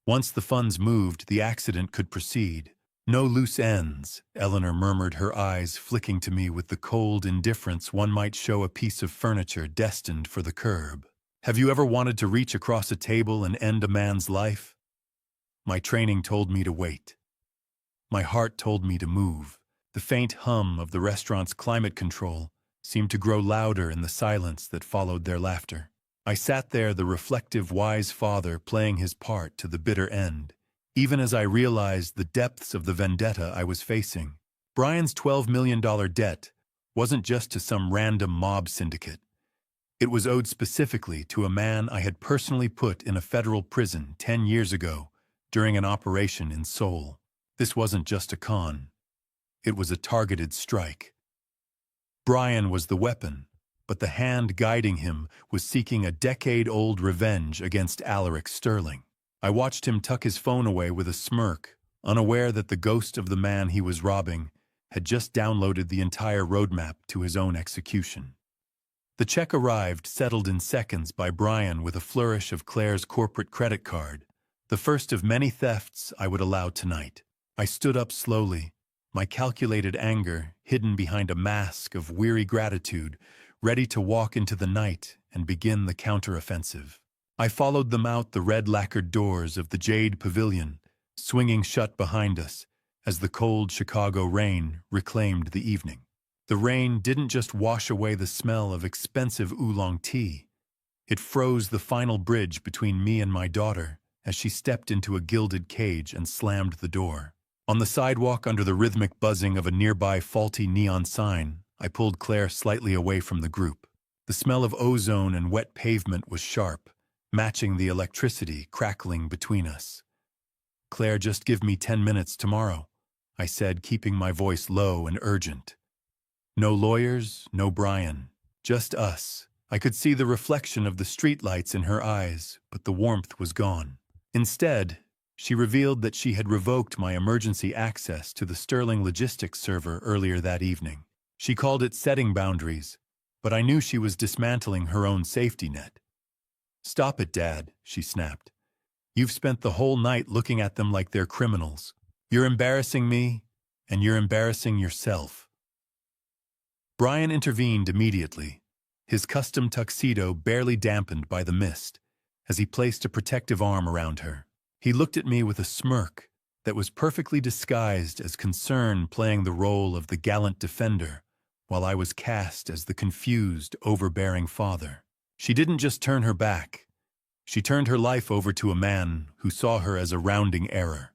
Once the funds moved, the accident could proceed. "No loose ends," Eleanor murmured, her eyes flicking to me with the cold indifference one might show a piece of furniture destined for the curb. Have you ever wanted to reach across a table and end a man's life? My training told me to wait. My heart told me to move. The faint hum of the restaurant's climate control seemed to grow louder in the silence that followed their laughter. I sat there, the reflective, wise father playing his part to the bitter end, even as I realized the depths of the vendetta I was facing. Brian's $12 million debt wasn't just to some random mob syndicate. It was owed specifically to a man I had personally put in a federal prison 10 years ago during an operation in Seoul. This wasn't just a con. It was a targeted strike. Brian was the weapon, but the hand guiding him was seeking a decade-old revenge against Alaric Sterling. I watched him tuck his phone away with a smirk, unaware that the ghost of the man he was robbing had just downloaded the entire roadmap to his own execution. The check arrived, settled in seconds by Brian with a flourish of Claire's corporate credit card, the first of many thefts I would allow tonight. I stood up slowly, my calculated anger hidden behind a mask of weary gratitude, ready to walk into the night and begin the counteroffensive. I followed them out the red lacquered doors of the Jade Pavilion, swinging shut behind us as the cold Chicago rain reclaimed the evening. The rain didn't just wash away the smell of expensive oolong tea. It froze the final bridge between me and my daughter as she stepped into a gilded cage and slammed the door. On the sidewalk, under the rhythmic buzzing of a nearby faulty neon sign, I pulled Claire slightly away from the group. The smell of ozone and wet pavement was sharp, matching the electricity crackling between us. "Claire, just give me 10 minutes tomorrow," I said, keeping my voice low and urgent. No lawyers, no Brian, just us. I could see the reflection of the streetlights in her eyes, but the warmth was gone. Instead, she revealed that she had revoked my emergency access to the Sterling Logistics server earlier that evening. She called it setting boundaries, but I knew she was dismantling her own safety net. "Stop it, Dad," she snapped. "You've spent the whole night looking at them like they're criminals. You're embarrassing me, and you're embarrassing yourself." Brian intervened immediately, his custom tuxedo barely dampened by the mist, as he placed a protective arm around her. He looked at me with a smirk that was perfectly disguised as concern, playing the role of the gallant defender, while I was cast as the confused, overbearing father. She didn't just turn her back. She turned her life over to a man who saw her as a rounding error.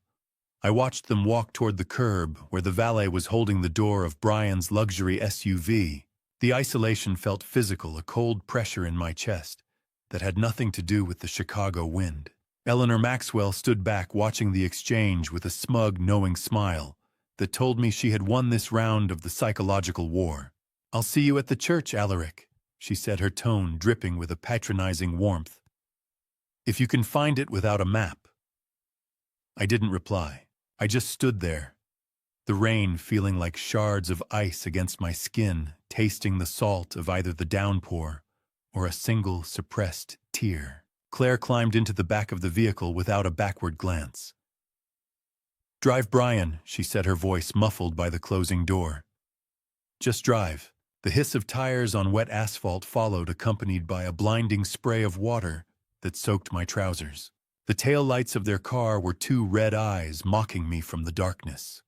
I watched them walk toward the curb, where the valet was holding the door of Brian's luxury SUV. The isolation felt physical, a cold pressure in my chest that had nothing to do with the Chicago wind. Eleanor Maxwell stood back, watching the exchange with a smug, knowing smile that told me she had won this round of the psychological war. "I'll see you at the church, Alaric," she said, her tone dripping with a patronizing warmth. "If you can find it without a map." I didn't reply. I just stood there, the rain feeling like shards of ice against my skin, tasting the salt of either the downpour or a single suppressed tear. Claire climbed into the back of the vehicle without a backward glance. "Drive, Brian," she said, her voice muffled by the closing door. "Just drive." The hiss of tires on wet asphalt followed, accompanied by a blinding spray of water that soaked my trousers. The tail lights of their car were two red eyes mocking me from the darkness.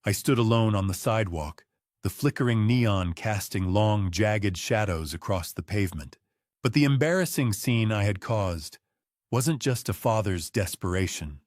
I stood alone on the sidewalk, the flickering neon casting long, jagged shadows across the pavement. But the embarrassing scene I had caused wasn't just a father's desperation.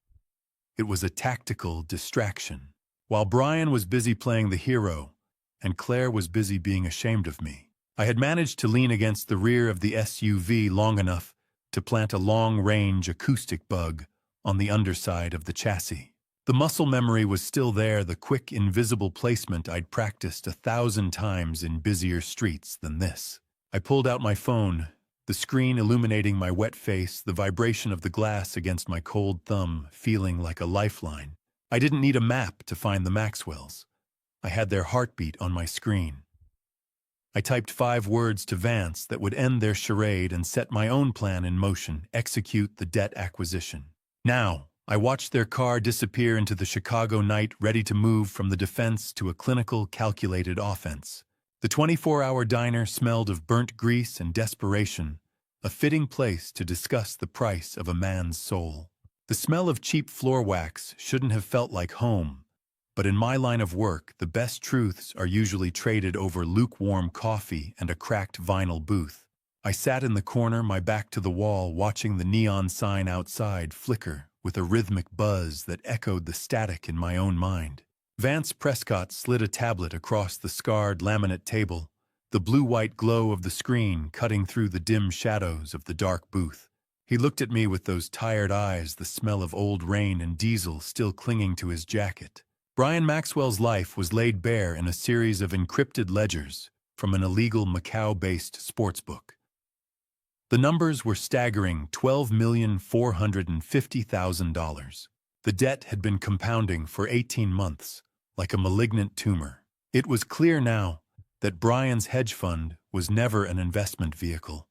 It was a tactical distraction. While Brian was busy playing the hero, and Claire was busy being ashamed of me, I had managed to lean against the rear of the SUV long enough to plant a long-range acoustic bug on the underside of the chassis. The muscle memory was still there, the quick, invisible placement I'd practiced 1,000 times in busier streets than this. I pulled out my phone, the screen illuminating my wet face, the vibration of the glass against my cold thumb feeling like a lifeline. I didn't need a map to find the Maxwells. I had their heartbeat on my screen. I typed 5 words to Vance that would end their charade and set my own plan in motion: execute the debt acquisition. Now, I watched their car disappear into the Chicago night, ready to move from the defense to a clinical, calculated offense. The 24-hour diner smelled of burnt grease and desperation, a fitting place to discuss the price of a man's soul. The smell of cheap floor wax shouldn't have felt like home, but in my line of work, the best truths are usually traded over lukewarm coffee and a cracked vinyl booth. I sat in the corner, my back to the wall, watching the neon sign outside flicker with a rhythmic buzz that echoed the static in my own mind. Vance Prescott slid a tablet across the scarred laminate table, the blue-white glow of the screen cutting through the dim shadows of the dark booth. He looked at me with those tired eyes, the smell of old rain and diesel still clinging to his jacket. Brian Maxwell's life was laid bare in a series of encrypted ledgers from an illegal Macau-based sportsbook. The numbers were staggering: $12,450,000. The debt had been compounding for 18 months, like a malignant tumor. It was clear now that Brian's hedge fund was never an investment vehicle.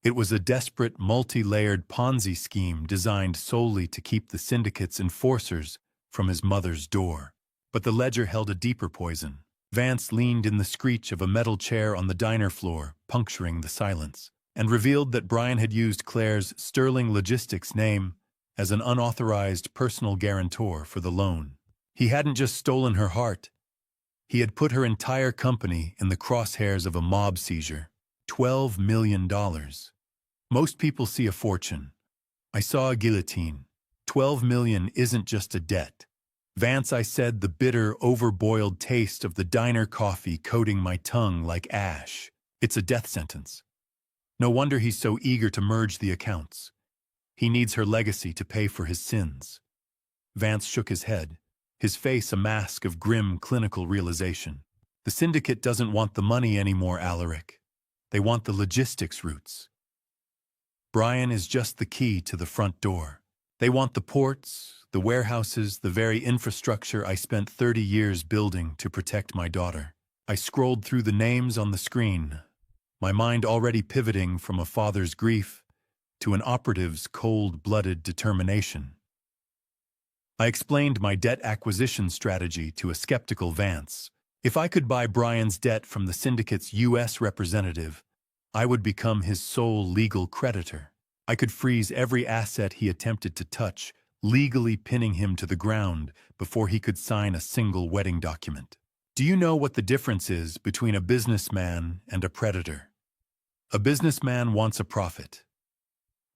It was a desperate, multi-layered Ponzi scheme designed solely to keep the syndicate's enforcers from his mother's door. But the ledger held a deeper poison. Vance leaned in the screech of a metal chair on the diner floor, puncturing the silence, and revealed that Brian had used Claire's Sterling Logistics name as an unauthorized personal guarantor for the loan. He hadn't just stolen her heart. He had put her entire company in the crosshairs of a mob seizure. $12 million. Most people see a fortune. I saw a guillotine. 12 million isn't just a debt. Vance, I said, the bitter, overboiled taste of the diner coffee coating my tongue like ash. It's a death sentence. No wonder he's so eager to merge the accounts. He needs her legacy to pay for his sins. Vance shook his head, his face a mask of grim clinical realization. The syndicate doesn't want the money anymore, Alaric. They want the logistics routes. Brian is just the key to the front door. They want the ports, the warehouses, the very infrastructure I spent 30 years building to protect my daughter. I scrolled through the names on the screen, my mind already pivoting from a father's grief to an operative's cold-blooded determination. I explained my debt acquisition strategy to a skeptical Vance. If I could buy Brian's debt from the syndicate's U.S. representative, I would become his sole legal creditor. I could freeze every asset he attempted to touch, legally pinning him to the ground before he could sign a single wedding document. Do you know what the difference is between a businessman and a predator? A businessman wants a profit.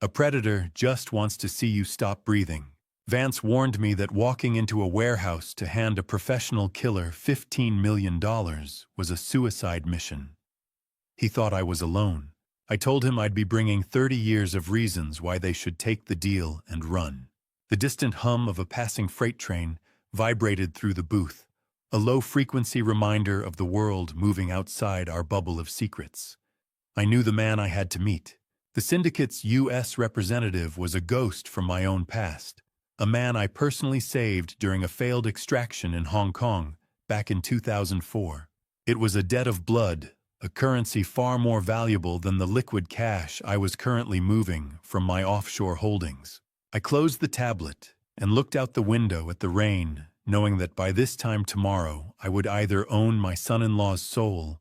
A predator just wants to see you stop breathing. Vance warned me that walking into a warehouse to hand a professional killer $15 million was a suicide mission. He thought I was alone. I told him I'd be bringing 30 years of reasons why they should take the deal and run. The distant hum of a passing freight train vibrated through the booth, a low-frequency reminder of the world moving outside our bubble of secrets. I knew the man I had to meet. The syndicate's U.S. representative was a ghost from my own past, a man I personally saved during a failed extraction in Hong Kong back in 2004. It was a debt of blood, a currency far more valuable than the liquid cash I was currently moving from my offshore holdings. I closed the tablet and looked out the window at the rain, knowing that by this time tomorrow I would either own my son-in-law's soul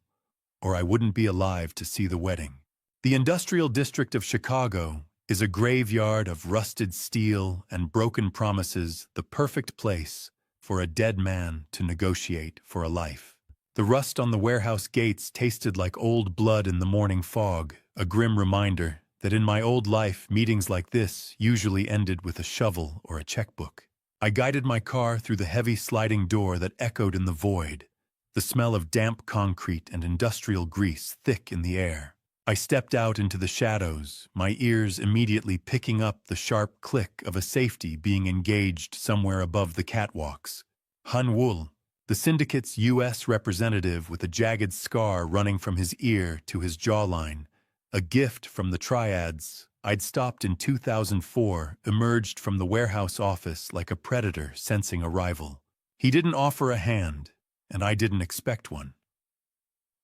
or I wouldn't be alive to see the wedding. The industrial district of Chicago is a graveyard of rusted steel and broken promises, the perfect place for a dead man to negotiate for a life. The rust on the warehouse gates tasted like old blood in the morning fog, a grim reminder that in my old life, meetings like this usually ended with a shovel or a checkbook. I guided my car through the heavy sliding door that echoed in the void, the smell of damp concrete and industrial grease thick in the air. I stepped out into the shadows, my ears immediately picking up the sharp click of a safety being engaged somewhere above the catwalks. Han Wool, the syndicate's U.S. representative with a jagged scar running from his ear to his jawline, a gift from the triads I'd stopped in 2004, emerged from the warehouse office like a predator sensing a rival. He didn't offer a hand, and I didn't expect one.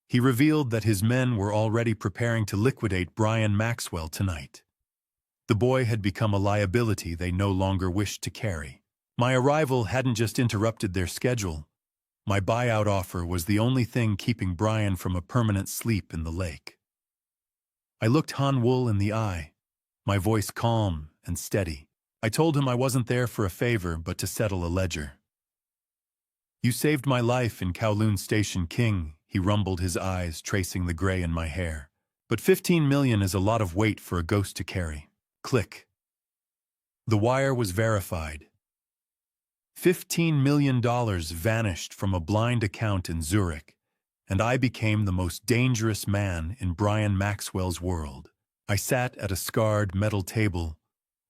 He revealed that his men were already preparing to liquidate Brian Maxwell tonight. The boy had become a liability they no longer wished to carry. My arrival hadn't just interrupted their schedule. My buyout offer was the only thing keeping Brian from a permanent sleep in the lake. I looked Han Wool in the eye, my voice calm and steady. I told him I wasn't there for a favor but to settle a ledger. "You saved my life in Kowloon Station, King," he rumbled, his eyes tracing the gray in my hair. "But 15 million is a lot of weight for a ghost to carry." Click. The wire was verified. $15 million vanished from a blind account in Zurich, and I became the most dangerous man in Brian Maxwell's world. I sat at a scarred metal table,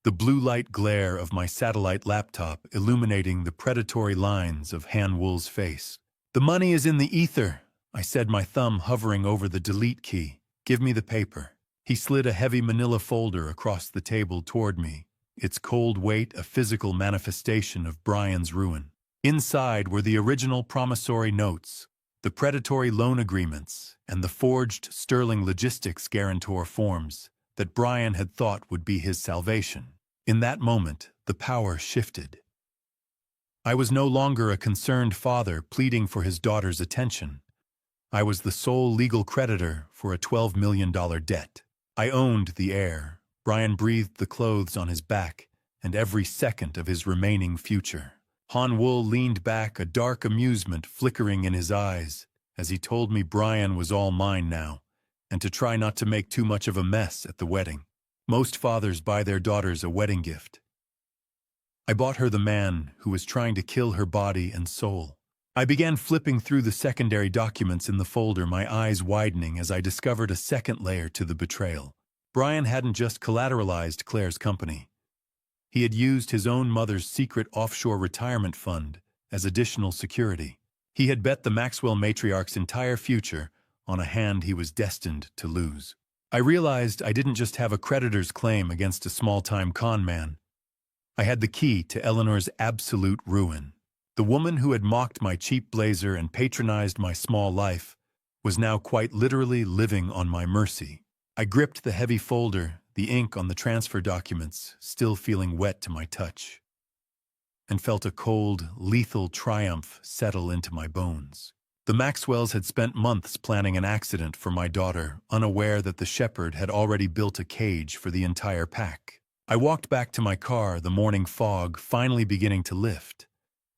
the blue light glare of my satellite laptop illuminating the predatory lines of Han Wool's face. "The money is in the ether," I said, my thumb hovering over the delete key. "Give me the paper." He slid a heavy manila folder across the table toward me, its cold weight a physical manifestation of Brian's ruin. Inside were the original promissory notes, the predatory loan agreements, and the forged sterling logistics guarantor forms that Brian had thought would be his salvation. In that moment, the power shifted. I was no longer a concerned father pleading for his daughter's attention. I was the sole legal creditor for a $12 million debt. I owned the heir. Brian breathed the clothes on his back and every second of his remaining future. Han Wool leaned back, a dark amusement flickering in his eyes, as he told me Brian was all mine now, and to try not to make too much of a mess at the wedding. Most fathers buy their daughters a wedding gift. I bought her the man who was trying to kill her body and soul. I began flipping through the secondary documents in the folder, my eyes widening as I discovered a second layer to the betrayal. Brian hadn't just collateralized Claire's company. He had used his own mother's secret offshore retirement fund as additional security. He had bet the Maxwell matriarch's entire future on a hand he was destined to lose. I realized I didn't just have a creditor's claim against a small-time con man. I had the key to Eleanor's absolute ruin. The woman who had mocked my cheap blazer and patronized my small life was now quite literally living on my mercy. I gripped the heavy folder, the ink on the transfer documents still feeling wet to my touch, and felt a cold, lethal triumph settle into my bones. The Maxwells had spent months planning an accident for my daughter, unaware that the shepherd had already built a cage for the entire pack. I walked back to my car, the morning fog finally beginning to lift,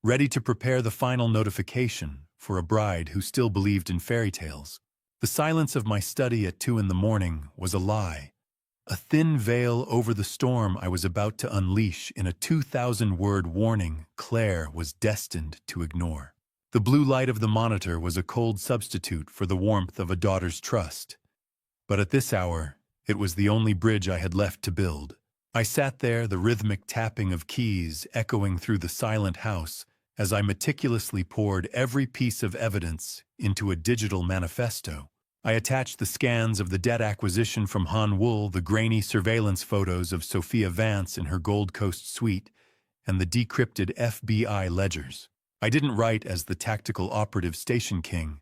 ready to prepare the final notification for a bride who still believed in fairy tales. The silence of my study at 2 a.m. was a lie, a thin veil over the storm I was about to unleash in a 2,000-word warning Claire was destined to ignore. The blue light of the monitor was a cold substitute for the warmth of a daughter's trust. But at this hour, it was the only bridge I had left to build. I sat there, the rhythmic tapping of keys echoing through the silent house, as I meticulously poured every piece of evidence into a digital manifesto. I attached the scans of the debt acquisition from Han Wool, the grainy surveillance photos of Sophia Vance in her Gold Coast suite, and the decrypted FBI ledgers. I didn't write as the tactical operative station king,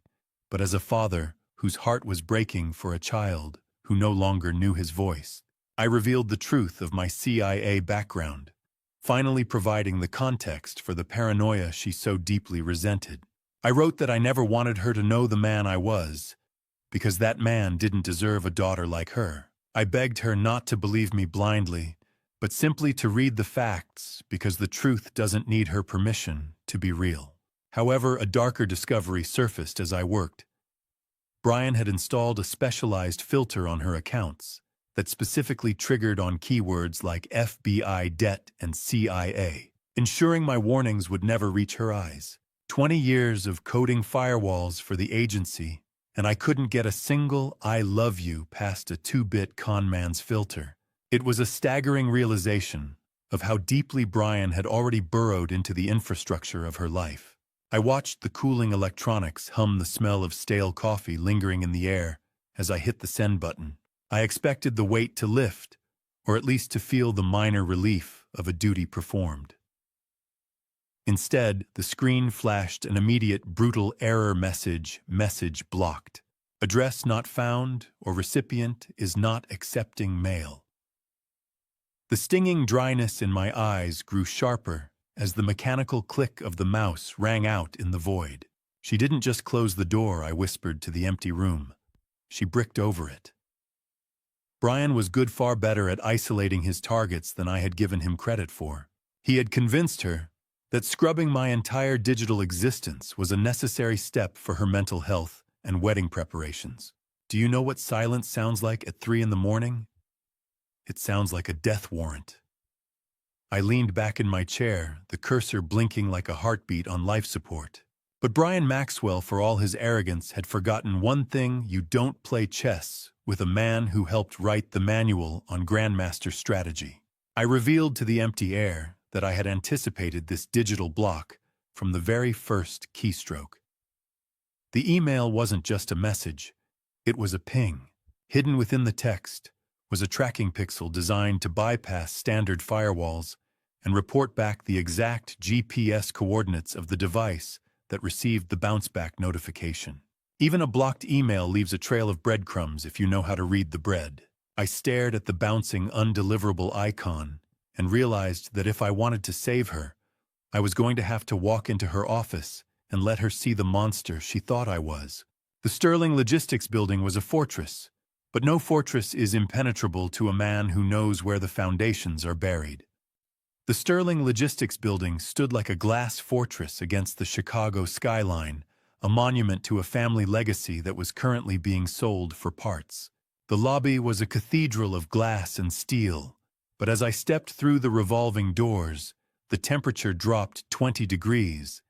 but as a father whose heart was breaking for a child who no longer knew his voice. I revealed the truth of my CIA background, finally providing the context for the paranoia she so deeply resented. I wrote that I never wanted her to know the man I was, because that man didn't deserve a daughter like her. I begged her not to believe me blindly, but simply to read the facts, because the truth doesn't need her permission to be real. However, a darker discovery surfaced as I worked. Brian had installed a specialized filter on her accounts that specifically triggered on keywords like FBI, debt, and CIA, ensuring my warnings would never reach her eyes. 20 years of coding firewalls for the agency, and I couldn't get a single "I love you" past a 2-bit con man's filter. It was a staggering realization of how deeply Brian had already burrowed into the infrastructure of her life. I watched the cooling electronics hum, the smell of stale coffee lingering in the air as I hit the send button. I expected the weight to lift, or at least to feel the minor relief of a duty performed. Instead, the screen flashed an immediate brutal error message blocked. Address not found, or recipient is not accepting mail. The stinging dryness in my eyes grew sharper as the mechanical click of the mouse rang out in the void. She didn't just close the door, I whispered to the empty room. She bricked over it. Brian was far better at isolating his targets than I had given him credit for. He had convinced her that scrubbing my entire digital existence was a necessary step for her mental health and wedding preparations. Do you know what silence sounds like at 3 in the morning? It sounds like a death warrant. I leaned back in my chair, the cursor blinking like a heartbeat on life support. But Brian Maxwell, for all his arrogance, had forgotten one thing: you don't play chess with a man who helped write the manual on Grandmaster strategy. I revealed to the empty air that I had anticipated this digital block from the very first keystroke. The email wasn't just a message, it was a ping. Hidden within the text was a tracking pixel designed to bypass standard firewalls and report back the exact GPS coordinates of the device that received the bounce-back notification. Even a blocked email leaves a trail of breadcrumbs if you know how to read the bread. I stared at the bouncing, undeliverable icon and realized that if I wanted to save her, I was going to have to walk into her office and let her see the monster she thought I was. The Sterling Logistics Building was a fortress, but no fortress is impenetrable to a man who knows where the foundations are buried. The Sterling Logistics Building stood like a glass fortress against the Chicago skyline, a monument to a family legacy that was currently being sold for parts. The lobby was a cathedral of glass and steel, but as I stepped through the revolving doors, the temperature dropped 20 degrees,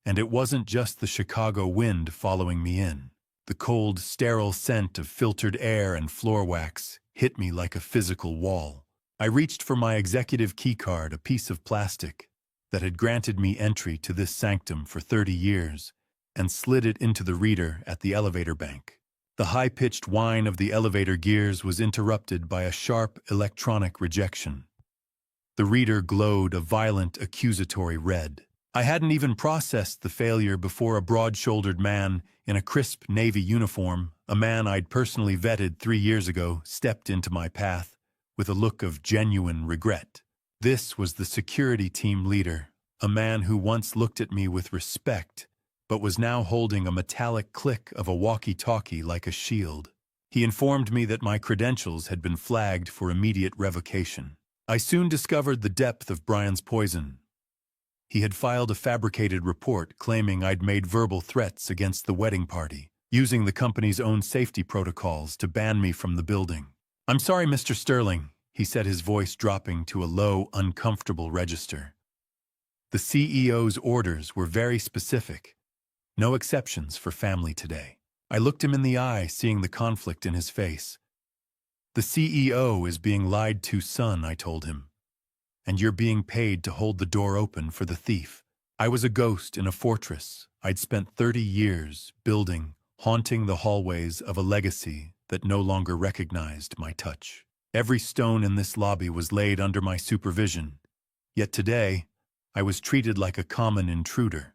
and it wasn't just the Chicago wind following me in. The cold, sterile scent of filtered air and floor wax hit me like a physical wall. I reached for my executive keycard, a piece of plastic that had granted me entry to this sanctum for 30 years, and slid it into the reader at the elevator bank. The high-pitched whine of the elevator gears was interrupted by a sharp electronic rejection. The reader glowed a violent, accusatory red. I hadn't even processed the failure before a broad-shouldered man in a crisp Navy uniform, a man I'd personally vetted 3 years ago, stepped into my path with a look of genuine regret. This was the security team leader, a man who once looked at me with respect, but was now holding a metallic click of a walkie-talkie like a shield. He informed me that my credentials had been flagged for immediate revocation. I soon discovered the depth of Brian's poison. He had filed a fabricated report claiming I'd made verbal threats against the wedding party, using the company's own safety protocols to ban me from the building. "I'm sorry, Mr. Sterling," he said, his voice dropping to a low, uncomfortable register. The CEO's orders were very specific. No exceptions for family today. I looked him in the eye, seeing the conflict in his face. "The CEO is being lied to, son," I told him. "And you're being paid to hold the door open for the thief." I was a ghost in a fortress I'd spent 30 years building haunting the hallways of a legacy that no longer recognized my touch. Every stone in this lobby was laid under my supervision, yet today I was treated like a common intruder.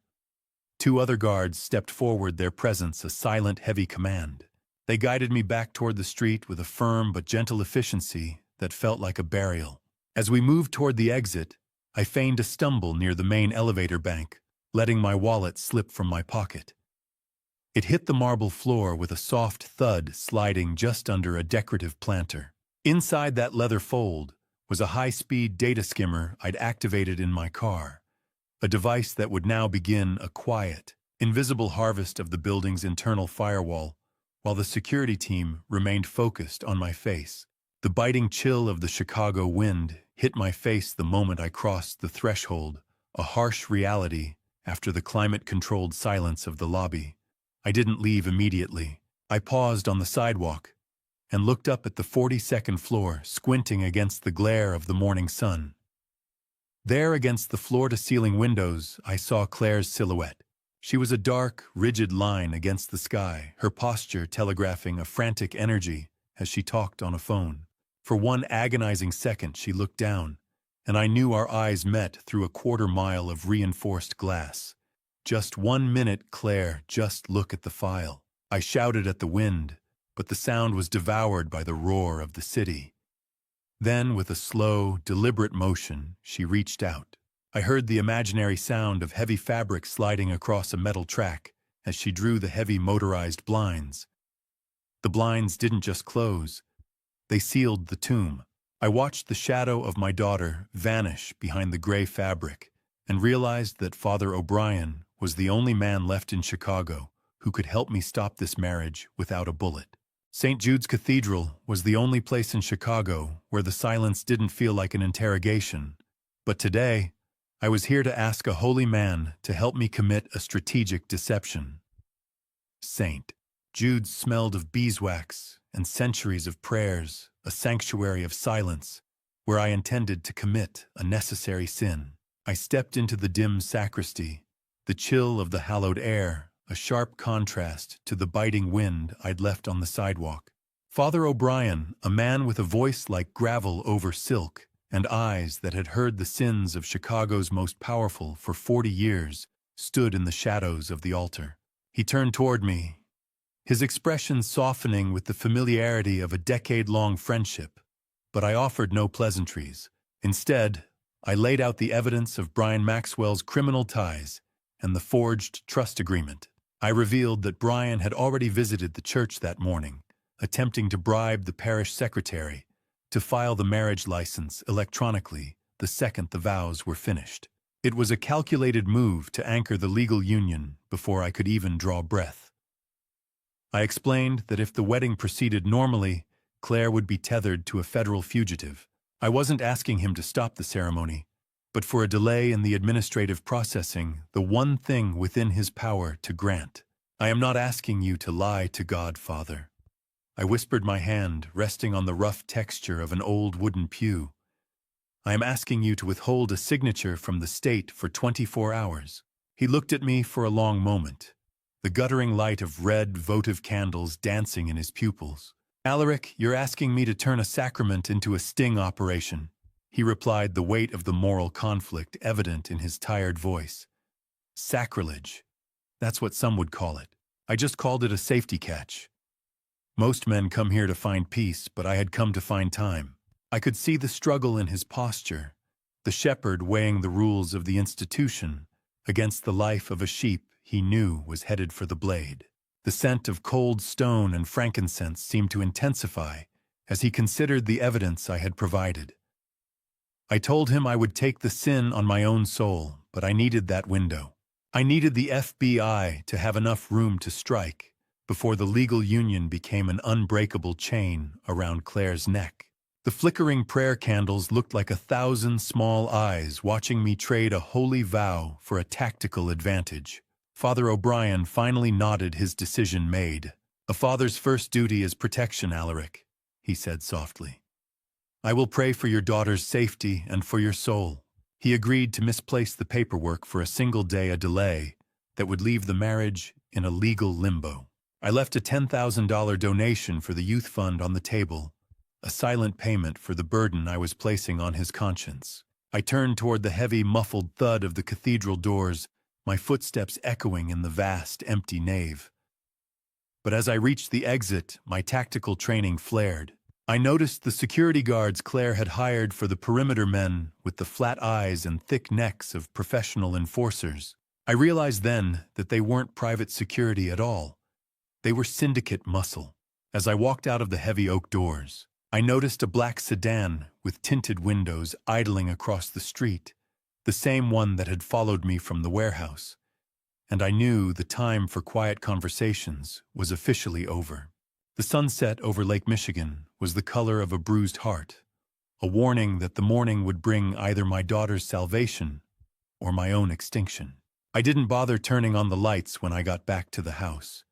Two other guards stepped forward, their presence a silent, heavy command. They guided me back toward the street with a firm but gentle efficiency that felt like a burial. As we moved toward the exit, I feigned a stumble near the main elevator bank, letting my wallet slip from my pocket. It hit the marble floor with a soft thud, sliding just under a decorative planter. Inside that leather fold was a high-speed data skimmer I'd activated in my car, a device that would now begin a quiet, invisible harvest of the building's internal firewall, while the security team remained focused on my face. The biting chill of the Chicago wind hit my face the moment I crossed the threshold, a harsh reality after the climate-controlled silence of the lobby. I didn't leave immediately. I paused on the sidewalk and looked up at the 42nd floor, squinting against the glare of the morning sun. There, against the floor-to-ceiling windows, I saw Claire's silhouette. She was a dark, rigid line against the sky, her posture telegraphing a frantic energy as she talked on a phone. For one agonizing second, she looked down, and I knew our eyes met through a quarter-mile of reinforced glass. "Just 1 minute, Claire, just look at the file." I shouted at the wind, but the sound was devoured by the roar of the city. Then, with a slow, deliberate motion, she reached out. I heard the imaginary sound of heavy fabric sliding across a metal track as she drew the heavy motorized blinds. The blinds didn't just close, they sealed the tomb. I watched the shadow of my daughter vanish behind the gray fabric and realized that Father O'Brien was the only man left in Chicago who could help me stop this marriage without a bullet. St. Jude's Cathedral was the only place in Chicago where the silence didn't feel like an interrogation. But today, I was here to ask a holy man to help me commit a strategic deception. St. Jude's smelled of beeswax and centuries of prayers, a sanctuary of silence, where I intended to commit a necessary sin. I stepped into the dim sacristy, the chill of the hallowed air, a sharp contrast to the biting wind I'd left on the sidewalk. Father O'Brien, a man with a voice like gravel over silk and eyes that had heard the sins of Chicago's most powerful for 40 years, stood in the shadows of the altar. He turned toward me, his expression softening with the familiarity of a decade-long friendship, but I offered no pleasantries. Instead, I laid out the evidence of Brian Maxwell's criminal ties and the forged trust agreement. I revealed that Brian had already visited the church that morning, attempting to bribe the parish secretary to file the marriage license electronically the second the vows were finished. It was a calculated move to anchor the legal union before I could even draw breath. I explained that if the wedding proceeded normally, Claire would be tethered to a federal fugitive. I wasn't asking him to stop the ceremony, but for a delay in the administrative processing, the one thing within his power to grant. "I am not asking you to lie to God, Father." I whispered, my hand resting on the rough texture of an old wooden pew. "I am asking you to withhold a signature from the state for 24 hours. He looked at me for a long moment, the guttering light of red votive candles dancing in his pupils. "Alaric, you're asking me to turn a sacrament into a sting operation," he replied, the weight of the moral conflict evident in his tired voice. "Sacrilege. That's what some would call it. I just called it a safety catch. Most men come here to find peace, but I had come to find time." I could see the struggle in his posture, the shepherd weighing the rules of the institution against the life of a sheep he knew was headed for the blade. The scent of cold stone and frankincense seemed to intensify as he considered the evidence I had provided. I told him I would take the sin on my own soul, but I needed that window. I needed the FBI to have enough room to strike before the legal union became an unbreakable chain around Claire's neck. The flickering prayer candles looked like 1,000 small eyes watching me trade a holy vow for a tactical advantage. Father O'Brien finally nodded, his decision made. "A father's first duty is protection, Alaric," he said softly. "I will pray for your daughter's safety and for your soul." He agreed to misplace the paperwork for a single day, a delay that would leave the marriage in a legal limbo. I left a $10,000 donation for the youth fund on the table, a silent payment for the burden I was placing on his conscience. I turned toward the heavy, muffled thud of the cathedral doors, my footsteps echoing in the vast, empty nave. But as I reached the exit, my tactical training flared. I noticed the security guards Claire had hired for the perimeter men with the flat eyes and thick necks of professional enforcers. I realized then that they weren't private security at all. They were syndicate muscle. As I walked out of the heavy oak doors, I noticed a black sedan with tinted windows idling across the street, the same one that had followed me from the warehouse. And I knew the time for quiet conversations was officially over. The sunset over Lake Michigan was the color of a bruised heart, a warning that the morning would bring either my daughter's salvation or my own extinction. I didn't bother turning on the lights when I got back to the house.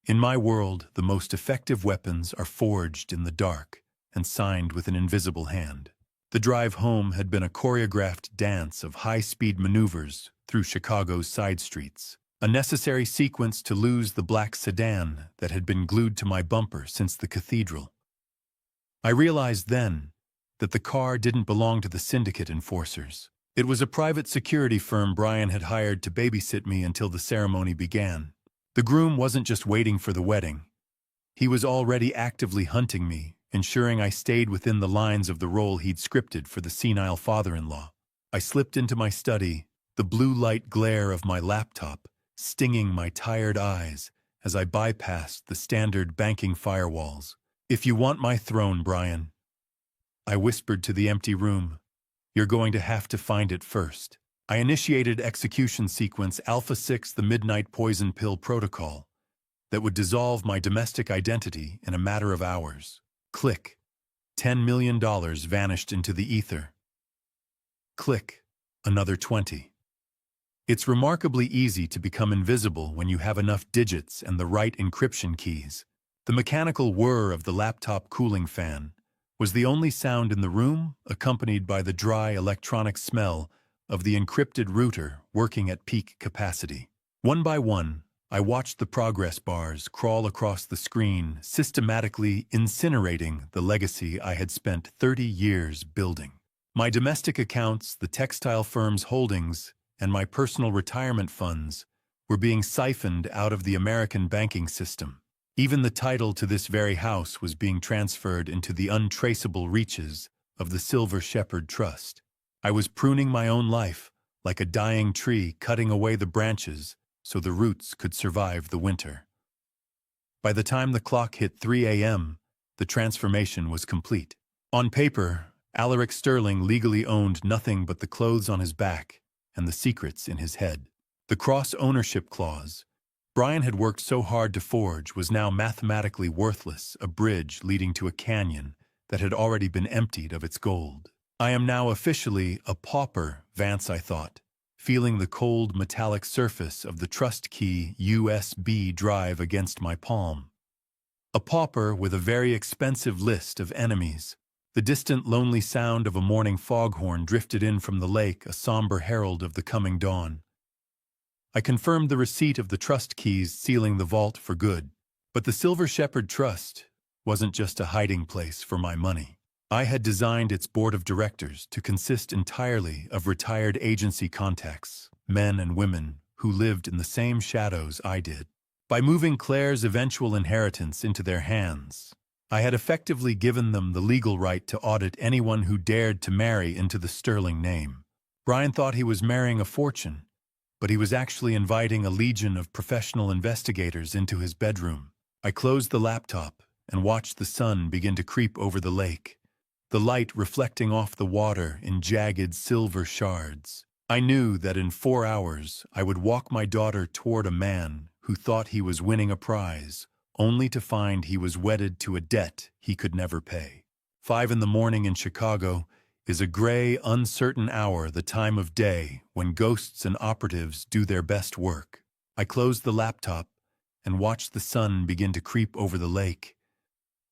In my world, the most effective weapons are forged in the dark and signed with an invisible hand. The drive home had been a choreographed dance of high-speed maneuvers through Chicago's side streets, a necessary sequence to lose the black sedan that had been glued to my bumper since the cathedral. I realized then that the car didn't belong to the syndicate enforcers. It was a private security firm Brian had hired to babysit me until the ceremony began. The groom wasn't just waiting for the wedding. He was already actively hunting me, ensuring I stayed within the lines of the role he'd scripted for the senile father-in-law. I slipped into my study, the blue light glare of my laptop stinging my tired eyes as I bypassed the standard banking firewalls. "If you want my throne, Brian," I whispered to the empty room, "you're going to have to find it first." I initiated execution sequence Alpha 6, the Midnight Poison Pill Protocol, that would dissolve my domestic identity in a matter of hours. Click. $10 million vanished into the ether. Click. Another 20. It's remarkably easy to become invisible when you have enough digits and the right encryption keys. The mechanical whir of the laptop cooling fan was the only sound in the room, accompanied by the dry electronic smell of the encrypted router working at peak capacity. One by one, I watched the progress bars crawl across the screen, systematically incinerating the legacy I had spent 30 years building. My domestic accounts, the textile firm's holdings, and my personal retirement funds were being siphoned out of the American banking system. Even the title to this very house was being transferred into the untraceable reaches of the Silver Shepherd Trust. I was pruning my own life, like a dying tree, cutting away the branches so the roots could survive the winter. By the time the clock hit 3 a.m., the transformation was complete. On paper, Alaric Sterling legally owned nothing but the clothes on his back and the secrets in his head. The cross-ownership clause Brian had worked so hard to forge was now mathematically worthless, a bridge leading to a canyon that had already been emptied of its gold. I am now officially a pauper, Vance, I thought, feeling the cold metallic surface of the trust key USB drive against my palm. A pauper with a very expensive list of enemies. The distant lonely sound of a morning foghorn drifted in from the lake, a somber herald of the coming dawn. I confirmed the receipt of the trust keys sealing the vault for good. But the Silver Shepherd Trust wasn't just a hiding place for my money. I had designed its board of directors to consist entirely of retired agency contacts, men and women who lived in the same shadows I did. By moving Claire's eventual inheritance into their hands, I had effectively given them the legal right to audit anyone who dared to marry into the Sterling name. Brian thought he was marrying a fortune, but he was actually inviting a legion of professional investigators into his bedroom. I closed the laptop and watched the sun begin to creep over the lake, the light reflecting off the water in jagged silver shards. I knew that in 4 hours I would walk my daughter toward a man who thought he was winning a prize, only to find he was wedded to a debt he could never pay. 5 in the morning in Chicago is a gray, uncertain hour, the time of day when ghosts and operatives do their best work. I closed the laptop and watched the sun begin to creep over the lake,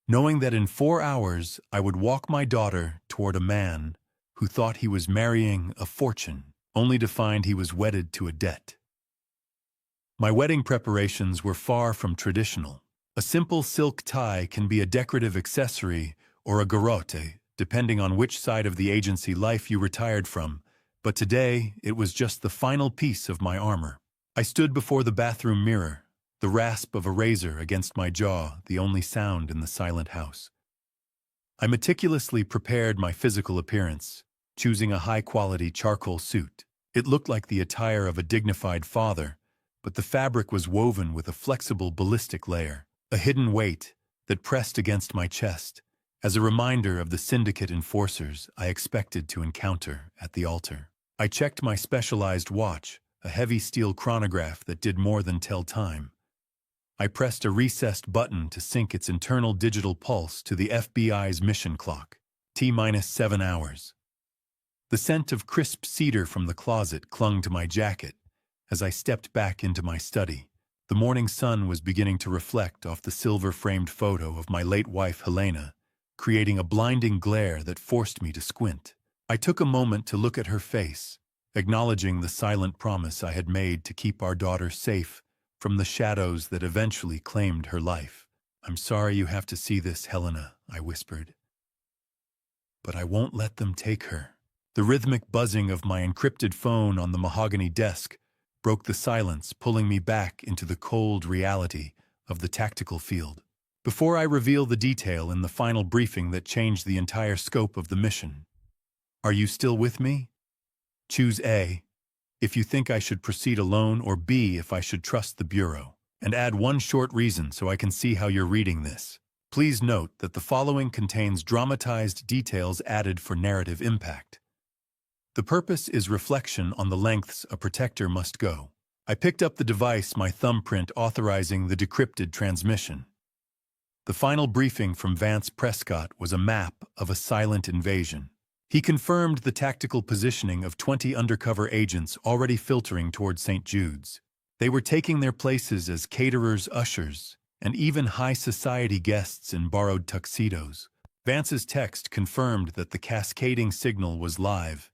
knowing that in 4 hours I would walk my daughter toward a man who thought he was marrying a fortune, only to find he was wedded to a debt. My wedding preparations were far from traditional. A simple silk tie can be a decorative accessory or a garrote, depending on which side of the agency life you retired from, but today it was just the final piece of my armor. I stood before the bathroom mirror, the rasp of a razor against my jaw, the only sound in the silent house. I meticulously prepared my physical appearance, choosing a high-quality charcoal suit. It looked like the attire of a dignified father, but the fabric was woven with a flexible ballistic layer, a hidden weight that pressed against my chest, as a reminder of the syndicate enforcers I expected to encounter at the altar. I checked my specialized watch, a heavy steel chronograph that did more than tell time. I pressed a recessed button to sync its internal digital pulse to the FBI's mission clock, T-7 hours. The scent of crisp cedar from the closet clung to my jacket as I stepped back into my study. The morning sun was beginning to reflect off the silver-framed photo of my late wife Helena, creating a blinding glare that forced me to squint. I took a moment to look at her face, acknowledging the silent promise I had made to keep our daughter safe from the shadows that eventually claimed her life. "I'm sorry you have to see this, Helena," I whispered. "But I won't let them take her." The rhythmic buzzing of my encrypted phone on the mahogany desk broke the silence, pulling me back into the cold reality of the tactical field. Before I reveal the detail in the final briefing that changed the entire scope of the mission, are you still with me? Choose A if you think I should proceed alone, or B if I should trust the Bureau. And add one short reason so I can see how you're reading this. Please note that the following contains dramatized details added for narrative impact. The purpose is reflection on the lengths a protector must go. I picked up the device, my thumbprint authorizing the decrypted transmission. The final briefing from Vance Prescott was a map of a silent invasion. He confirmed the tactical positioning of 20 undercover agents already filtering toward St. Jude's. They were taking their places as caterers, ushers, and even high society guests in borrowed tuxedos. Vance's text confirmed that the cascading signal was live,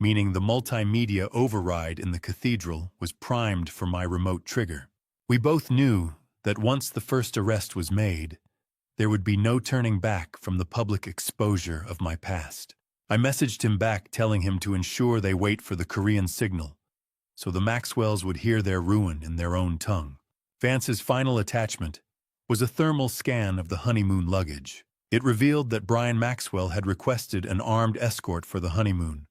meaning the multimedia override in the cathedral was primed for my remote trigger. We both knew that once the first arrest was made, there would be no turning back from the public exposure of my past. I messaged him back telling him to ensure they wait for the Korean signal, so the Maxwells would hear their ruin in their own tongue. Vance's final attachment was a thermal scan of the honeymoon luggage. It revealed that Brian Maxwell had requested an armed escort for the honeymoon,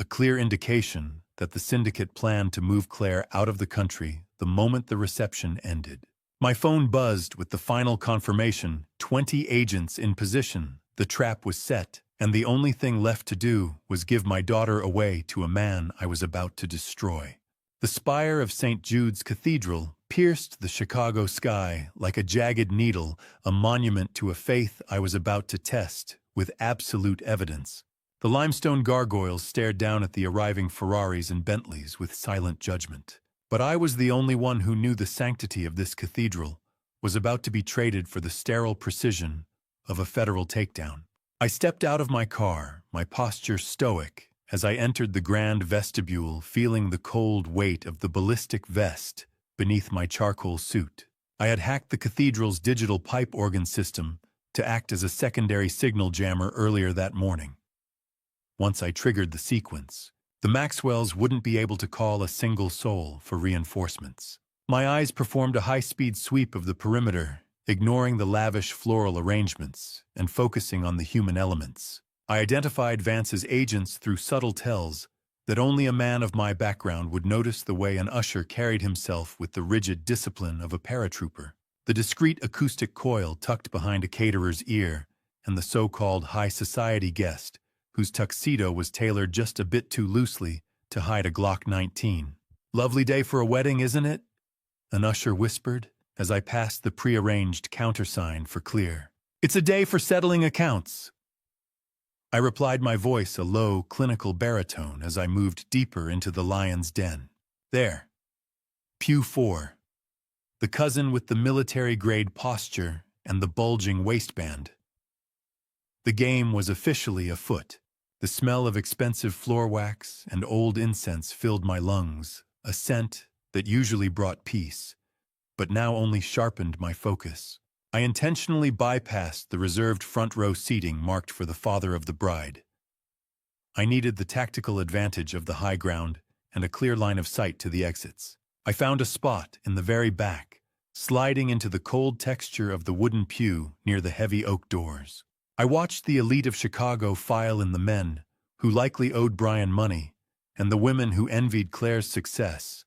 a clear indication that the syndicate planned to move Claire out of the country the moment the reception ended. My phone buzzed with the final confirmation: 20 agents in position. The trap was set, and the only thing left to do was give my daughter away to a man I was about to destroy. The spire of St. Jude's Cathedral pierced the Chicago sky like a jagged needle, a monument to a faith I was about to test with absolute evidence. The limestone gargoyles stared down at the arriving Ferraris and Bentleys with silent judgment. But I was the only one who knew the sanctity of this cathedral was about to be traded for the sterile precision of a federal takedown. I stepped out of my car, my posture stoic, as I entered the grand vestibule, feeling the cold weight of the ballistic vest beneath my charcoal suit. I had hacked the cathedral's digital pipe organ system to act as a secondary signal jammer earlier that morning. Once I triggered the sequence, the Maxwells wouldn't be able to call a single soul for reinforcements. My eyes performed a high-speed sweep of the perimeter, ignoring the lavish floral arrangements and focusing on the human elements. I identified Vance's agents through subtle tells that only a man of my background would notice: the way an usher carried himself with the rigid discipline of a paratrooper, the discreet acoustic coil tucked behind a caterer's ear, and the so-called high society guest whose tuxedo was tailored just a bit too loosely to hide a Glock 19. "Lovely day for a wedding, isn't it?" an usher whispered as I passed the prearranged countersign for clear. "It's a day for settling accounts." I replied, my voice a low, clinical baritone, as I moved deeper into the lion's den. There, Pew 4, the cousin with the military-grade posture and the bulging waistband. The game was officially afoot. The smell of expensive floor wax and old incense filled my lungs, a scent that usually brought peace, but now only sharpened my focus. I intentionally bypassed the reserved front-row seating marked for the father of the bride. I needed the tactical advantage of the high ground and a clear line of sight to the exits. I found a spot in the very back, sliding into the cold texture of the wooden pew near the heavy oak doors. I watched the elite of Chicago file in, the men who likely owed Brian money, and the women who envied Claire's success,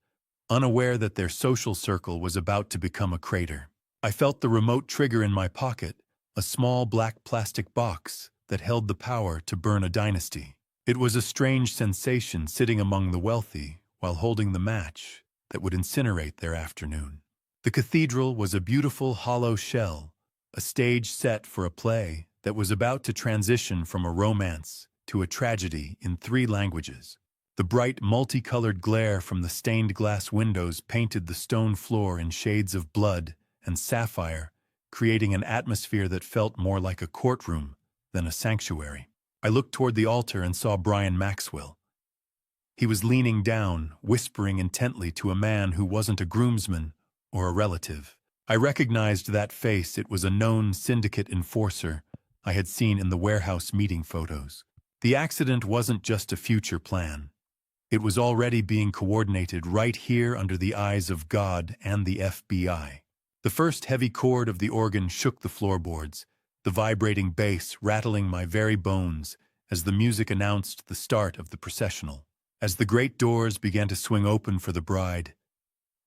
unaware that their social circle was about to become a crater. I felt the remote trigger in my pocket, a small black plastic box that held the power to burn a dynasty. It was a strange sensation sitting among the wealthy while holding the match that would incinerate their afternoon. The cathedral was a beautiful hollow shell, a stage set for a play that was about to transition from a romance to a tragedy in 3 languages. The bright, multicolored glare from the stained glass windows painted the stone floor in shades of blood and sapphire, creating an atmosphere that felt more like a courtroom than a sanctuary. I looked toward the altar and saw Brian Maxwell. He was leaning down, whispering intently to a man who wasn't a groomsman or a relative. I recognized that face. It was a known syndicate enforcer I had seen in the warehouse meeting photos. The accident wasn't just a future plan. It was already being coordinated right here under the eyes of God and the FBI. The first heavy chord of the organ shook the floorboards, the vibrating bass rattling my very bones as the music announced the start of the processional. As the great doors began to swing open for the bride,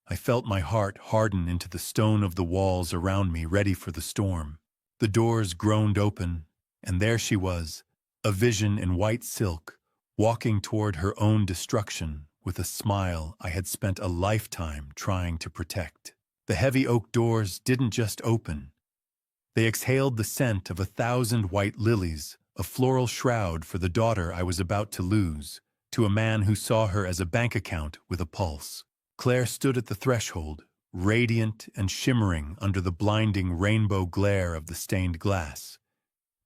I felt my heart harden into the stone of the walls around me, ready for the storm. The doors groaned open, and there she was, a vision in white silk, walking toward her own destruction with a smile I had spent a lifetime trying to protect. The heavy oak doors didn't just open. They exhaled the scent of 1,000 white lilies, a floral shroud for the daughter I was about to lose, to a man who saw her as a bank account with a pulse. Claire stood at the threshold, radiant and shimmering under the blinding rainbow glare of the stained glass.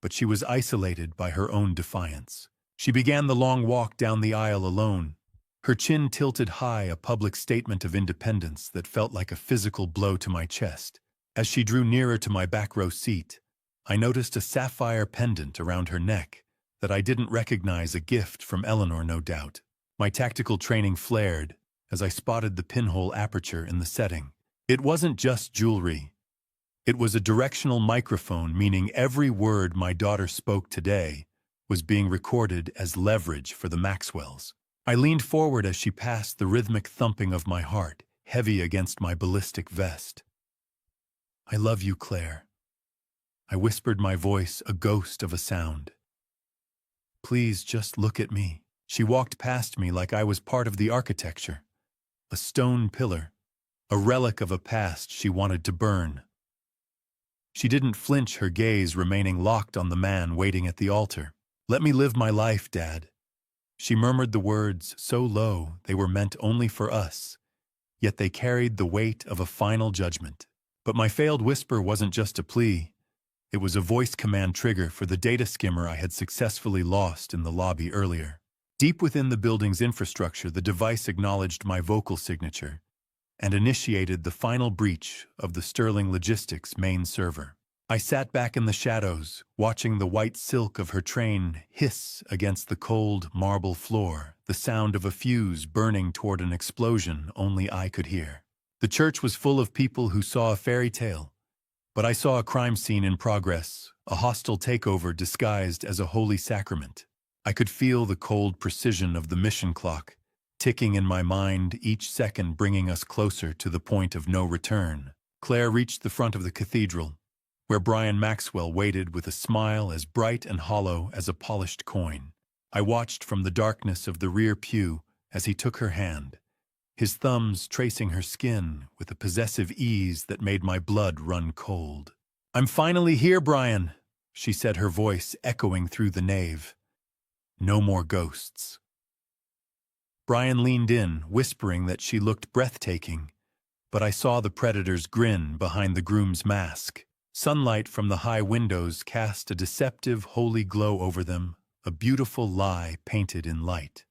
But she was isolated by her own defiance. She began the long walk down the aisle alone, her chin tilted high, a public statement of independence that felt like a physical blow to my chest. As she drew nearer to my back row seat, I noticed a sapphire pendant around her neck that I didn't recognize, a gift from Eleanor, no doubt. My tactical training flared as I spotted the pinhole aperture in the setting. It wasn't just jewelry. It was a directional microphone, meaning every word my daughter spoke today was being recorded as leverage for the Maxwells. I leaned forward as she passed, the rhythmic thumping of my heart heavy against my ballistic vest. "I love you, Claire." I whispered, my voice a ghost of a sound. "Please just look at me." She walked past me like I was part of the architecture, a stone pillar, a relic of a past she wanted to burn. She didn't flinch, her gaze remaining locked on the man waiting at the altar. "Let me live my life, Dad." She murmured the words so low they were meant only for us, yet they carried the weight of a final judgment. But my failed whisper wasn't just a plea. It was a voice command trigger for the data skimmer I had successfully lost in the lobby earlier. Deep within the building's infrastructure, the device acknowledged my vocal signature and initiated the final breach of the Sterling Logistics main server. I sat back in the shadows, watching the white silk of her train hiss against the cold marble floor, the sound of a fuse burning toward an explosion only I could hear. The church was full of people who saw a fairy tale, but I saw a crime scene in progress, a hostile takeover disguised as a holy sacrament. I could feel the cold precision of the mission clock, ticking in my mind, each second bringing us closer to the point of no return. Claire reached the front of the cathedral, where Brian Maxwell waited with a smile as bright and hollow as a polished coin. I watched from the darkness of the rear pew as he took her hand, his thumbs tracing her skin with a possessive ease that made my blood run cold. "I'm finally here, Brian," she said, her voice echoing through the nave. "No more ghosts." Brian leaned in, whispering that she looked breathtaking, but I saw the predator's grin behind the groom's mask. Sunlight from the high windows cast a deceptive, holy glow over them, a beautiful lie painted in light.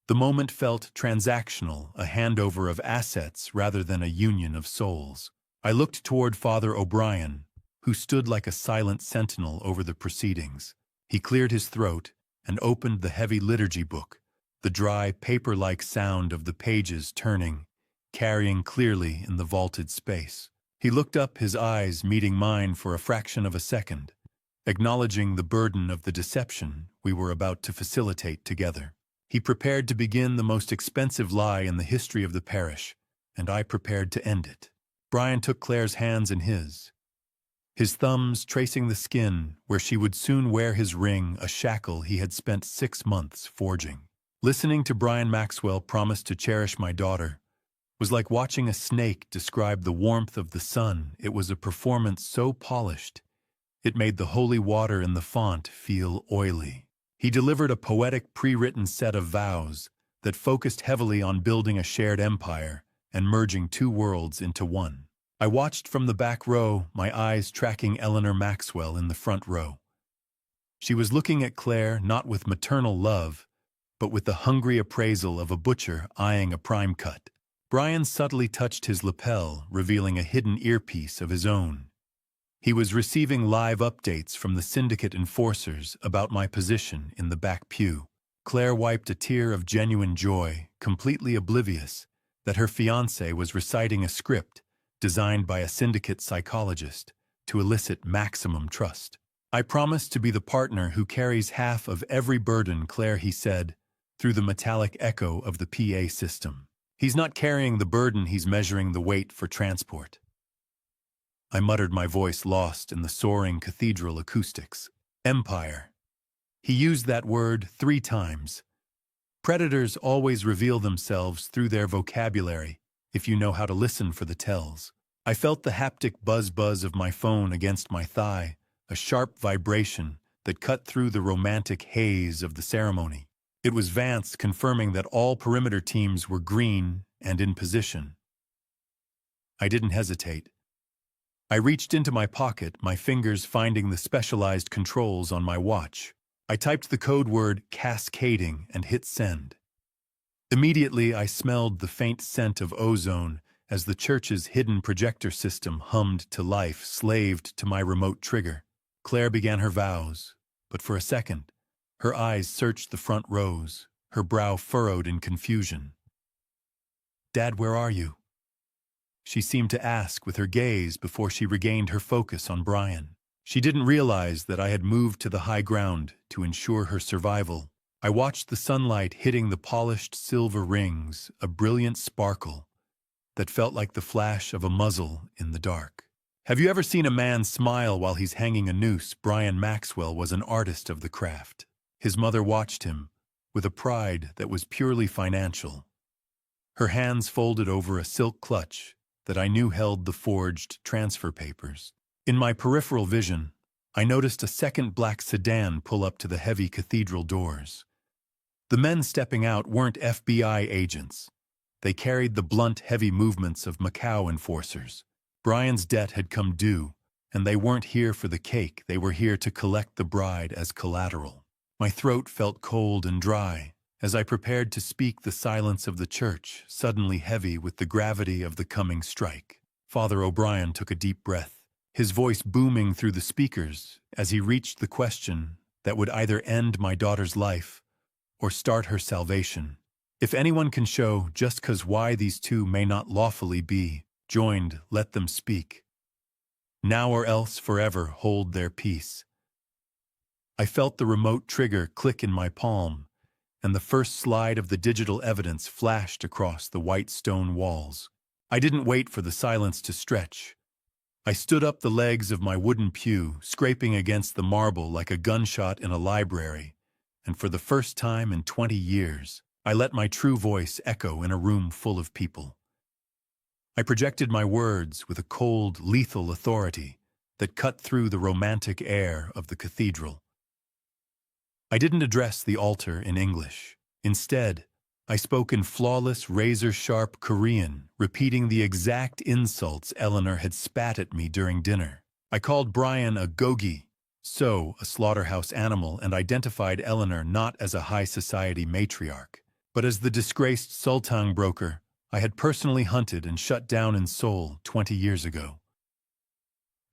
The moment felt transactional, a handover of assets rather than a union of souls. I looked toward Father O'Brien, who stood like a silent sentinel over the proceedings. He cleared his throat and opened the heavy liturgy book, the dry, paper-like sound of the pages turning, carrying clearly in the vaulted space. He looked up, his eyes meeting mine for a fraction of a second, acknowledging the burden of the deception we were about to facilitate together. He prepared to begin the most expensive lie in the history of the parish, and I prepared to end it. Brian took Claire's hands in his thumbs tracing the skin where she would soon wear his ring, a shackle he had spent 6 months forging. Listening to Brian Maxwell promise to cherish my daughter was like watching a snake describe the warmth of the sun. It was a performance so polished, it made the holy water in the font feel oily. He delivered a poetic pre-written set of vows that focused heavily on building a shared empire and merging two worlds into one. I watched from the back row, my eyes tracking Eleanor Maxwell in the front row. She was looking at Claire not with maternal love, but with the hungry appraisal of a butcher eyeing a prime cut. Brian subtly touched his lapel, revealing a hidden earpiece of his own. He was receiving live updates from the syndicate enforcers about my position in the back pew. Claire wiped a tear of genuine joy, completely oblivious that her fiancé was reciting a script designed by a syndicate psychologist to elicit maximum trust. "I promise to be the partner who carries half of every burden," Claire, he said, through the metallic echo of the PA system. "He's not carrying the burden, he's measuring the weight for transport." I muttered, my voice lost in the soaring cathedral acoustics. Empire. He used that word 3 times. Predators always reveal themselves through their vocabulary, if you know how to listen for the tells. I felt the haptic buzz of my phone against my thigh, a sharp vibration that cut through the romantic haze of the ceremony. It was Vance confirming that all perimeter teams were green and in position. I didn't hesitate. I reached into my pocket, my fingers finding the specialized controls on my watch. I typed the code word cascading and hit send. Immediately, I smelled the faint scent of ozone as the church's hidden projector system hummed to life, slaved to my remote trigger. Claire began her vows, but for a second, her eyes searched the front rows, her brow furrowed in confusion. "Dad, where are you?" she seemed to ask with her gaze before she regained her focus on Brian. She didn't realize that I had moved to the high ground to ensure her survival. I watched the sunlight hitting the polished silver rings, a brilliant sparkle that felt like the flash of a muzzle in the dark. Have you ever seen a man smile while he's hanging a noose? Brian Maxwell was an artist of the craft. His mother watched him with a pride that was purely financial. Her hands folded over a silk clutch that I knew held the forged transfer papers. In my peripheral vision, I noticed a second black sedan pull up to the heavy cathedral doors. The men stepping out weren't FBI agents. They carried the blunt, heavy movements of Macau enforcers. Brian's debt had come due, and they weren't here for the cake. They were here to collect the bride as collateral. My throat felt cold and dry. As I prepared to speak, the silence of the church, suddenly heavy with the gravity of the coming strike. Father O'Brien took a deep breath, his voice booming through the speakers as he reached the question that would either end my daughter's life or start her salvation. If anyone can show just 'cause why these two may not lawfully be joined, let them speak. Now or else forever hold their peace. I felt the remote trigger click in my palm, and the first slide of the digital evidence flashed across the white stone walls. I didn't wait for the silence to stretch. I stood up the legs of my wooden pew, scraping against the marble like a gunshot in a library, and for the first time in 20 years, I let my true voice echo in a room full of people. I projected my words with a cold, lethal authority that cut through the romantic air of the cathedral. I didn't address the altar in English. Instead, I spoke in flawless, razor-sharp Korean, repeating the exact insults Eleanor had spat at me during dinner. I called Brian a gogi, a slaughterhouse animal, and identified Eleanor not as a high society matriarch, But as the disgraced Sultang broker, I had personally hunted and shut down in Seoul 20 years ago.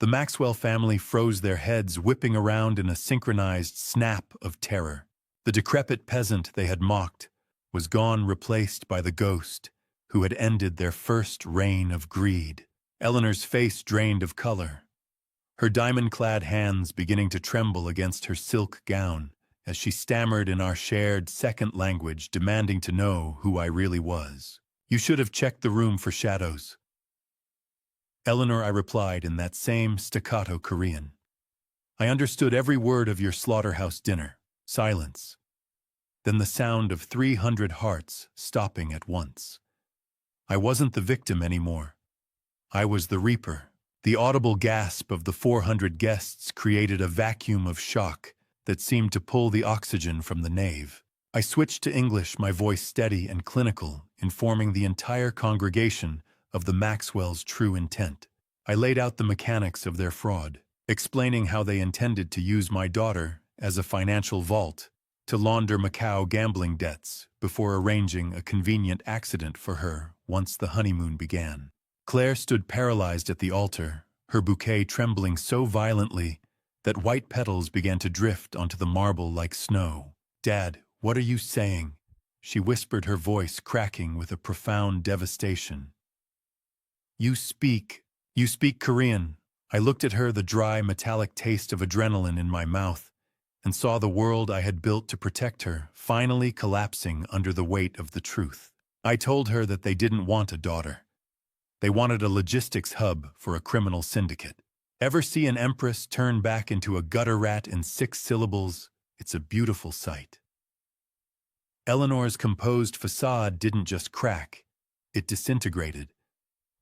The Maxwell family froze their heads, whipping around in a synchronized snap of terror. The decrepit peasant they had mocked was gone, replaced by the ghost who had ended their first reign of greed. Eleanor's face drained of color, her diamond-clad hands beginning to tremble against her silk gown as she stammered in our shared second language, demanding to know who I really was. "You should have checked the room for shadows." "Eleanor," I replied in that same staccato Korean. "I understood every word of your slaughterhouse dinner." Silence. Then the sound of 300 hearts stopping at once. I wasn't the victim anymore. I was the reaper. The audible gasp of the 400 guests created a vacuum of shock that seemed to pull the oxygen from the nave. I switched to English, my voice steady and clinical, informing the entire congregation of the Maxwells' true intent. I laid out the mechanics of their fraud, explaining how they intended to use my daughter as a financial vault to launder Macau gambling debts before arranging a convenient accident for her once the honeymoon began. Claire stood paralyzed at the altar, her bouquet trembling so violently that white petals began to drift onto the marble like snow. "Dad, what are you saying?" she whispered, her voice cracking with a profound devastation. You speak Korean." I looked at her, the dry, metallic taste of adrenaline in my mouth, and saw the world I had built to protect her finally collapsing under the weight of the truth. I told her that they didn't want a daughter. They wanted a logistics hub for a criminal syndicate. Ever see an empress turn back into a gutter rat in 6 syllables? It's a beautiful sight. Eleanor's composed facade didn't just crack, it disintegrated.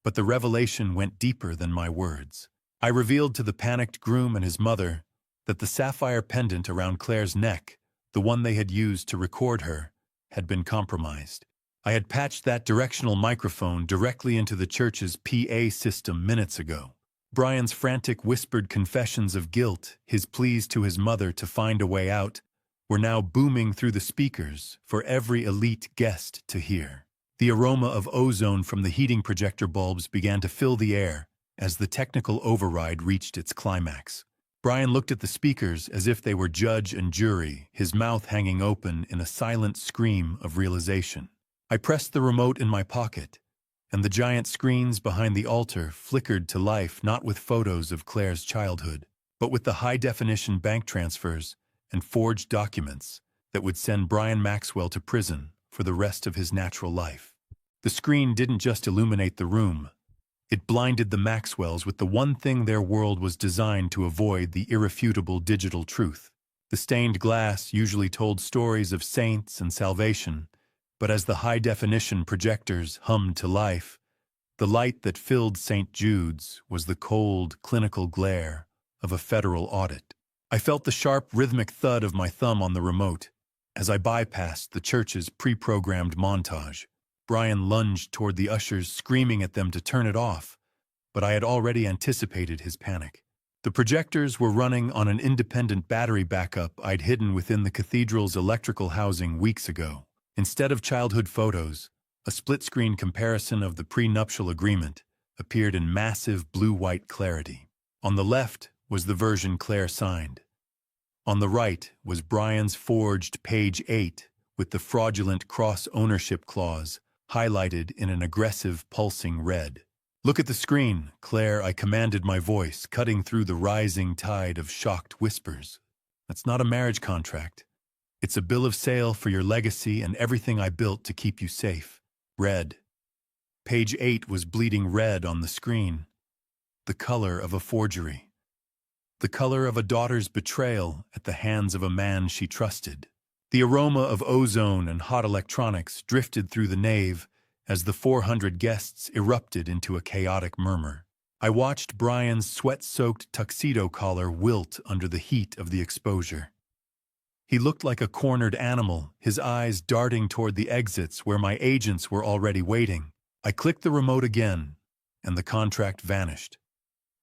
But the revelation went deeper than my words. I revealed to the panicked groom and his mother that the sapphire pendant around Claire's neck, the one they had used to record her, had been compromised. I had patched that directional microphone directly into the church's PA system minutes ago. Brian's frantic whispered confessions of guilt, his pleas to his mother to find a way out, were now booming through the speakers for every elite guest to hear. The aroma of ozone from the heating projector bulbs began to fill the air as the technical override reached its climax. Brian looked at the speakers as if they were judge and jury, his mouth hanging open in a silent scream of realization. I pressed the remote in my pocket, and the giant screens behind the altar flickered to life, not with photos of Claire's childhood, but with the high-definition bank transfers and forged documents that would send Brian Maxwell to prison for the rest of his natural life. The screen didn't just illuminate the room. It blinded the Maxwells with the one thing their world was designed to avoid: the irrefutable digital truth. The stained glass usually told stories of saints and salvation, but as the high-definition projectors hummed to life, the light that filled St. Jude's was the cold, clinical glare of a federal audit. I felt the sharp, rhythmic thud of my thumb on the remote as I bypassed the church's pre-programmed montage. Brian lunged toward the ushers, screaming at them to turn it off, but I had already anticipated his panic. The projectors were running on an independent battery backup I'd hidden within the cathedral's electrical housing weeks ago. Instead of childhood photos, a split-screen comparison of the prenuptial agreement appeared in massive blue-white clarity. On the left was the version Claire signed. On the right was Brian's forged page 8 with the fraudulent cross-ownership clause highlighted in an aggressive, pulsing red. "Look at the screen, Claire," I commanded, my voice cutting through the rising tide of shocked whispers. "That's not a marriage contract. It's a bill of sale for your legacy and everything I built to keep you safe." Red. Page 8 was bleeding red on the screen. The color of a forgery. The color of a daughter's betrayal at the hands of a man she trusted. The aroma of ozone and hot electronics drifted through the nave as the 400 guests erupted into a chaotic murmur. I watched Brian's sweat-soaked tuxedo collar wilt under the heat of the exposure. He looked like a cornered animal, his eyes darting toward the exits where my agents were already waiting. I clicked the remote again, and the contract vanished,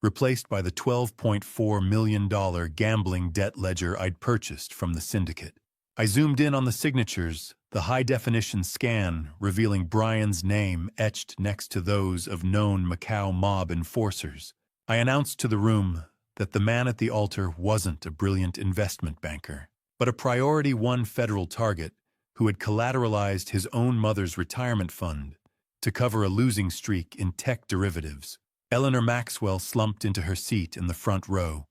replaced by the $12.4 million gambling debt ledger I'd purchased from the syndicate. I zoomed in on the signatures, the high-definition scan revealing Brian's name etched next to those of known Macau mob enforcers. I announced to the room that the man at the altar wasn't a brilliant investment banker, but a Priority 1 federal target who had collateralized his own mother's retirement fund to cover a losing streak in tech derivatives. Eleanor Maxwell slumped into her seat in the front row,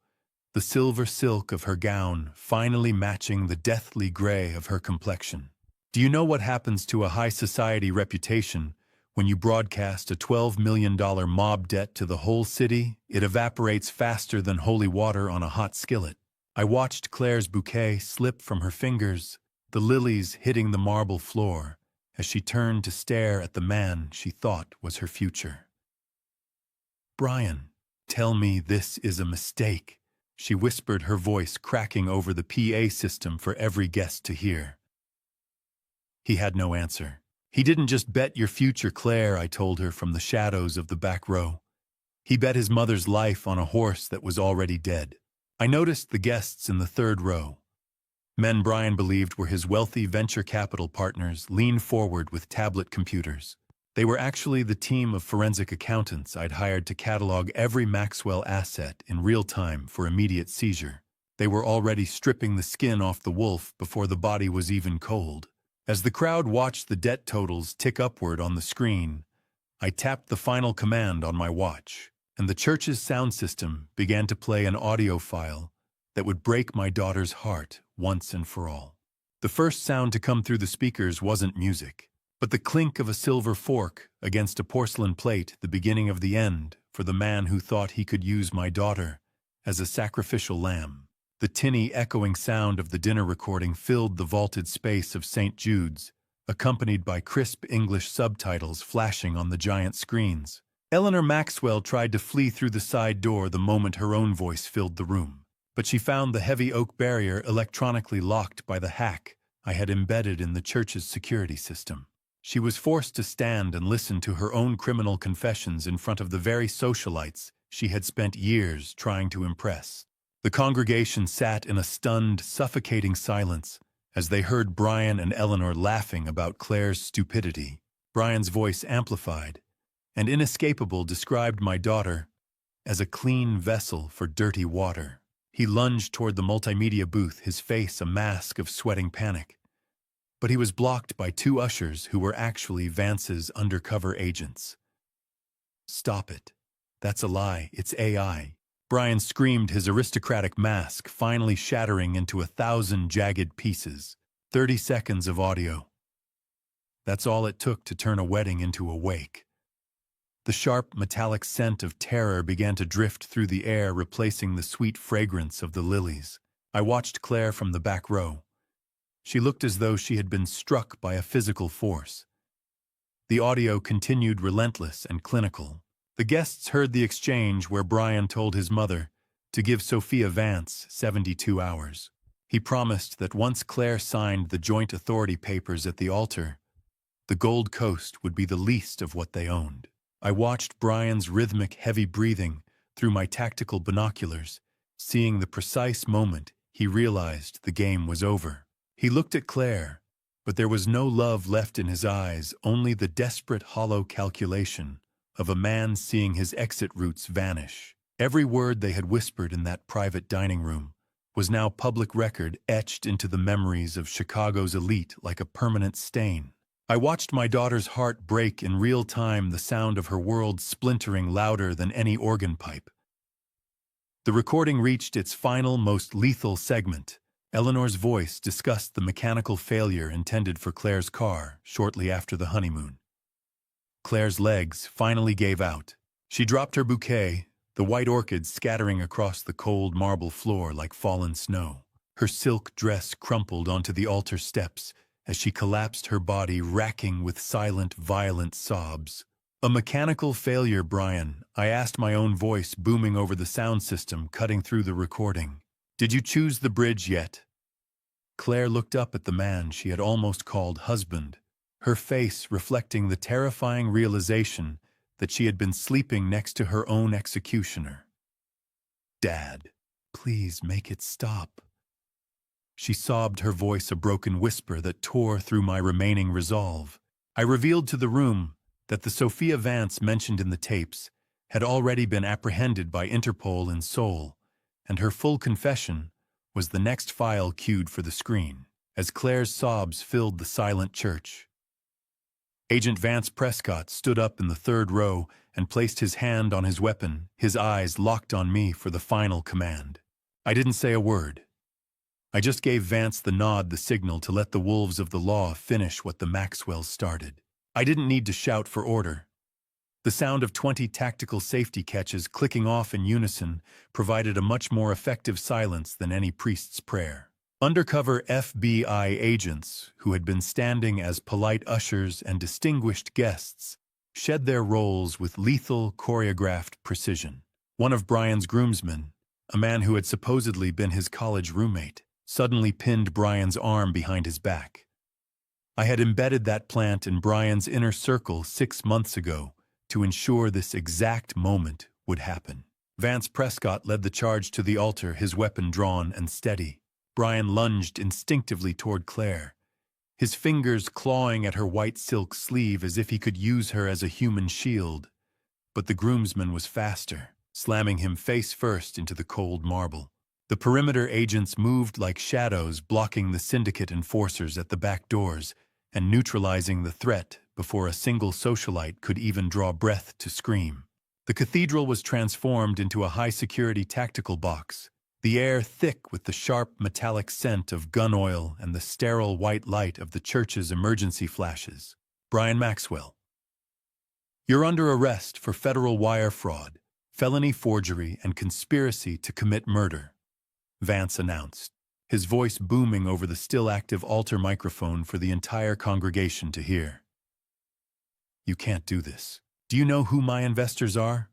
the silver silk of her gown finally matching the deathly gray of her complexion. Do you know what happens to a high society reputation when you broadcast a $12 million mob debt to the whole city? It evaporates faster than holy water on a hot skillet. I watched Claire's bouquet slip from her fingers, the lilies hitting the marble floor, as she turned to stare at the man she thought was her future. "Brian, tell me this is a mistake," she whispered, her voice cracking over the PA system for every guest to hear. He had no answer. "He didn't just bet your future, Claire," I told her from the shadows of the back row. "He bet his mother's life on a horse that was already dead." I noticed the guests in the third row. Men Brian believed were his wealthy venture capital partners leaned forward with tablet computers. They were actually the team of forensic accountants I'd hired to catalog every Maxwell asset in real time for immediate seizure. They were already stripping the skin off the wolf before the body was even cold. As the crowd watched the debt totals tick upward on the screen, I tapped the final command on my watch, and the church's sound system began to play an audio file that would break my daughter's heart once and for all. The first sound to come through the speakers wasn't music, but the clink of a silver fork against a porcelain plate, the beginning of the end for the man who thought he could use my daughter as a sacrificial lamb. The tinny, echoing sound of the dinner recording filled the vaulted space of St. Jude's, accompanied by crisp English subtitles flashing on the giant screens. Eleanor Maxwell tried to flee through the side door the moment her own voice filled the room, but she found the heavy oak barrier electronically locked by the hack I had embedded in the church's security system. She was forced to stand and listen to her own criminal confessions in front of the very socialites she had spent years trying to impress. The congregation sat in a stunned, suffocating silence as they heard Brian and Eleanor laughing about Claire's stupidity. Brian's voice, amplified and inescapable, described my daughter as a clean vessel for dirty water. He lunged toward the multimedia booth, his face a mask of sweating panic. But he was blocked by two ushers who were actually Vance's undercover agents. "Stop it. That's a lie. It's AI." Brian screamed, his aristocratic mask finally shattering into 1,000 jagged pieces. 30 seconds of audio. That's all it took to turn a wedding into a wake. The sharp, metallic scent of terror began to drift through the air, replacing the sweet fragrance of the lilies. I watched Claire from the back row. She looked as though she had been struck by a physical force. The audio continued, relentless and clinical. The guests heard the exchange where Brian told his mother to give Sophia Vance 72 hours. He promised that once Claire signed the joint authority papers at the altar, the Gold Coast would be the least of what they owned. I watched Brian's rhythmic, heavy breathing through my tactical binoculars, seeing the precise moment he realized the game was over. He looked at Claire, but there was no love left in his eyes, only the desperate, hollow calculation of a man seeing his exit routes vanish. Every word they had whispered in that private dining room was now public record, etched into the memories of Chicago's elite like a permanent stain. I watched my daughter's heart break in real time, the sound of her world splintering louder than any organ pipe. The recording reached its final, most lethal segment. Eleanor's voice discussed the mechanical failure intended for Claire's car shortly after the honeymoon. Claire's legs finally gave out. She dropped her bouquet, the white orchids scattering across the cold marble floor like fallen snow. Her silk dress crumpled onto the altar steps as she collapsed, her body racking with silent, violent sobs. "A mechanical failure, Brian," I asked, my own voice booming over the sound system cutting through the recording. "Did you choose the bridge yet?" Claire looked up at the man she had almost called husband, her face reflecting the terrifying realization that she had been sleeping next to her own executioner. "Dad, please make it stop." she sobbed, her voice a broken whisper that tore through my remaining resolve. I revealed to the room that the Sophia Vance mentioned in the tapes had already been apprehended by Interpol in Seoul, and her full confession was the next file cued for the screen, as Claire's sobs filled the silent church. Agent Vance Prescott stood up in the third row and placed his hand on his weapon, his eyes locked on me for the final command. I didn't say a word. I just gave Vance the nod, the signal to let the wolves of the law finish what the Maxwells started. I didn't need to shout for order. The sound of 20 tactical safety catches clicking off in unison provided a much more effective silence than any priest's prayer. Undercover FBI agents, who had been standing as polite ushers and distinguished guests, shed their roles with lethal, choreographed precision. One of Brian's groomsmen, a man who had supposedly been his college roommate, suddenly pinned Brian's arm behind his back. I had embedded that plant in Brian's inner circle 6 months ago to ensure this exact moment would happen. Vance Prescott led the charge to the altar, his weapon drawn and steady. Brian lunged instinctively toward Claire, his fingers clawing at her white silk sleeve as if he could use her as a human shield. But the groomsman was faster, slamming him face first into the cold marble. The perimeter agents moved like shadows, blocking the syndicate enforcers at the back doors and neutralizing the threat before a single socialite could even draw breath to scream. The cathedral was transformed into a high-security tactical box, the air thick with the sharp metallic scent of gun oil and the sterile white light of the church's emergency flashes. Brian Maxwell. You're under arrest for federal wire fraud, felony forgery, and conspiracy to commit murder, Vance announced, his voice booming over the still-active altar microphone for the entire congregation to hear. You can't do this. Do you know who my investors are?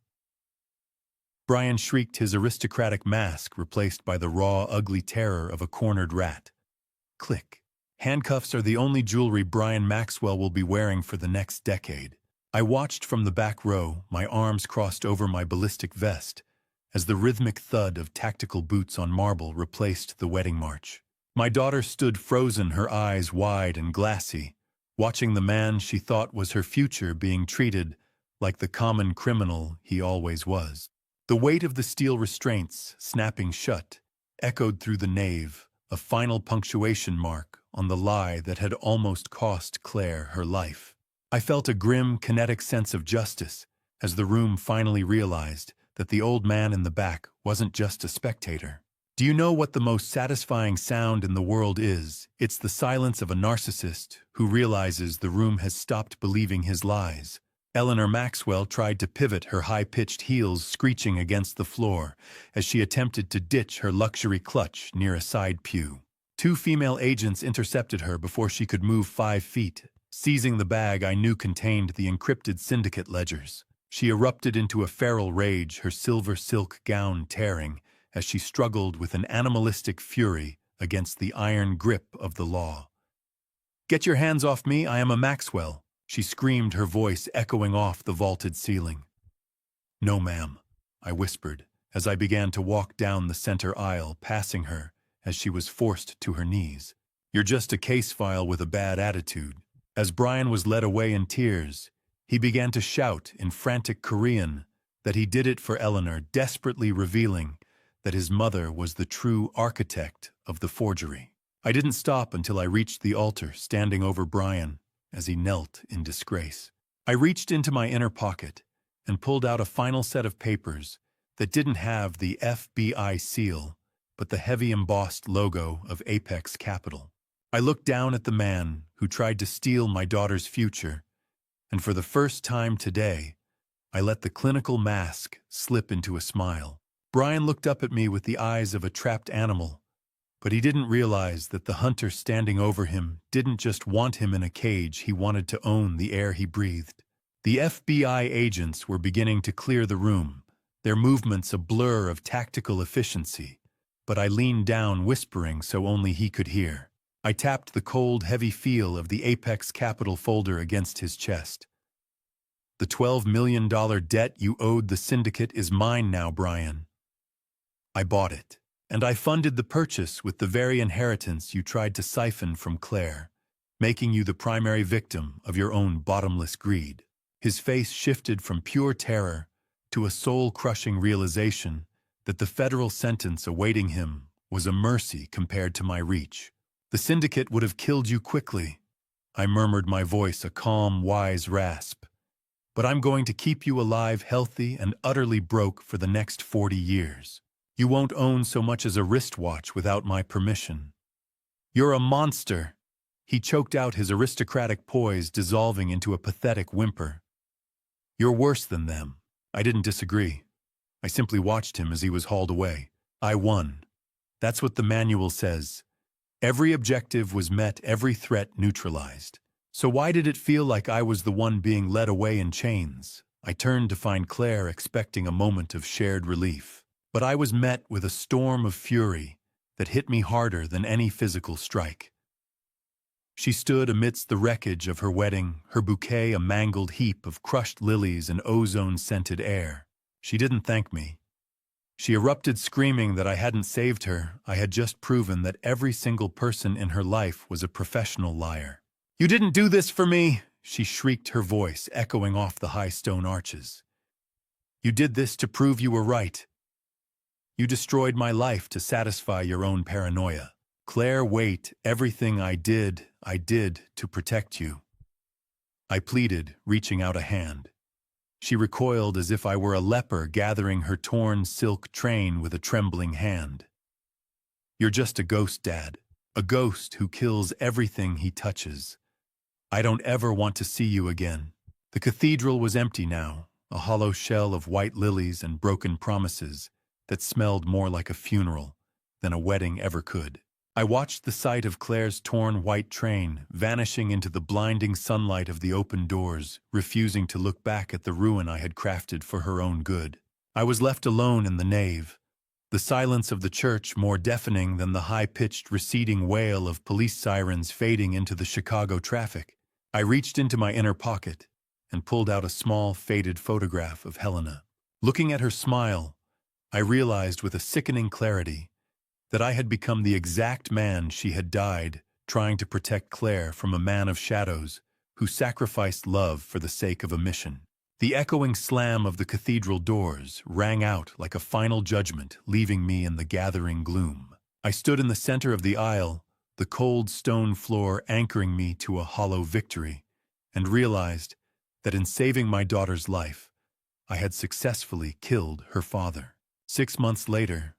Brian shrieked, his aristocratic mask replaced by the raw, ugly terror of a cornered rat. Click. Handcuffs are the only jewelry Brian Maxwell will be wearing for the next decade. I watched from the back row, my arms crossed over my ballistic vest, as the rhythmic thud of tactical boots on marble replaced the wedding march. My daughter stood frozen, her eyes wide and glassy, watching the man she thought was her future being treated like the common criminal he always was. The weight of the steel restraints, snapping shut, echoed through the nave, a final punctuation mark on the lie that had almost cost Claire her life. I felt a grim, kinetic sense of justice as the room finally realized that the old man in the back wasn't just a spectator. Do you know what the most satisfying sound in the world is? It's the silence of a narcissist who realizes the room has stopped believing his lies. Eleanor Maxwell tried to pivot, her high-pitched heels screeching against the floor as she attempted to ditch her luxury clutch near a side pew. 2 female agents intercepted her before she could move 5 feet, seizing the bag I knew contained the encrypted syndicate ledgers. She erupted into a feral rage, her silver silk gown tearing as she struggled with an animalistic fury against the iron grip of the law. "Get your hands off me, I am a Maxwell," she screamed, her voice echoing off the vaulted ceiling. "No, ma'am," I whispered as I began to walk down the center aisle, passing her as she was forced to her knees. "You're just a case file with a bad attitude." As Brian was led away in tears, he began to shout in frantic Korean that he did it for Eleanor, desperately revealing that his mother was the true architect of the forgery. I didn't stop until I reached the altar, standing over Brian as he knelt in disgrace. I reached into my inner pocket and pulled out a final set of papers that didn't have the FBI seal, but the heavy embossed logo of Apex Capital. I looked down at the man who tried to steal my daughter's future, and for the first time today, I let the clinical mask slip into a smile. Brian looked up at me with the eyes of a trapped animal, but he didn't realize that the hunter standing over him didn't just want him in a cage, he wanted to own the air he breathed. The FBI agents were beginning to clear the room, their movements a blur of tactical efficiency, but I leaned down, whispering so only he could hear. I tapped the cold, heavy feel of the Apex Capital folder against his chest. "The $12 million debt you owed the syndicate is mine now, Brian. I bought it." And I funded the purchase with the very inheritance you tried to siphon from Claire, making you the primary victim of your own bottomless greed. His face shifted from pure terror to a soul-crushing realization that the federal sentence awaiting him was a mercy compared to my reach. The syndicate would have killed you quickly. I murmured, my voice a calm, wise rasp. But I'm going to keep you alive, healthy, and utterly broke for the next 40 years. You won't own so much as a wristwatch without my permission. You're a monster. He choked out, his aristocratic poise dissolving into a pathetic whimper. You're worse than them. I didn't disagree. I simply watched him as he was hauled away. I won. That's what the manual says. Every objective was met, every threat neutralized. So why did it feel like I was the one being led away in chains? I turned to find Claire, expecting a moment of shared relief. But I was met with a storm of fury that hit me harder than any physical strike. She stood amidst the wreckage of her wedding, her bouquet a mangled heap of crushed lilies and ozone-scented air. She didn't thank me. She erupted, screaming that I hadn't saved her. I had just proven that every single person in her life was a professional liar. You didn't do this for me, she shrieked, her voice echoing off the high stone arches. You did this to prove you were right. You destroyed my life to satisfy your own paranoia. Claire, wait, everything I did to protect you. I pleaded, reaching out a hand. She recoiled as if I were a leper gathering her torn silk train with a trembling hand. You're just a ghost, Dad. A ghost who kills everything he touches. I don't ever want to see you again. The cathedral was empty now, a hollow shell of white lilies and broken promises that smelled more like a funeral than a wedding ever could. I watched the sight of Claire's torn white train vanishing into the blinding sunlight of the open doors, refusing to look back at the ruin I had crafted for her own good. I was left alone in the nave, the silence of the church more deafening than the high-pitched receding wail of police sirens fading into the Chicago traffic. I reached into my inner pocket and pulled out a small, faded photograph of Helena. Looking at her smile, I realized with a sickening clarity that I had become the exact man she had died trying to protect Claire from, a man of shadows who sacrificed love for the sake of a mission. The echoing slam of the cathedral doors rang out like a final judgment, leaving me in the gathering gloom. I stood in the center of the aisle, the cold stone floor anchoring me to a hollow victory, and realized that in saving my daughter's life, I had successfully killed her father. 6 months later,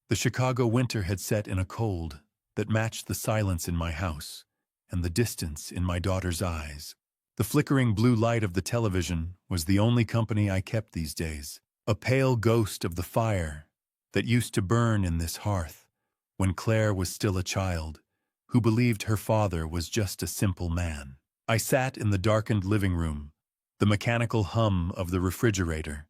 the Chicago winter had set in a cold that matched the silence in my house and the distance in my daughter's eyes. The flickering blue light of the television was the only company I kept these days, a pale ghost of the fire that used to burn in this hearth when Claire was still a child who believed her father was just a simple man. I sat in the darkened living room, the mechanical hum of the refrigerator,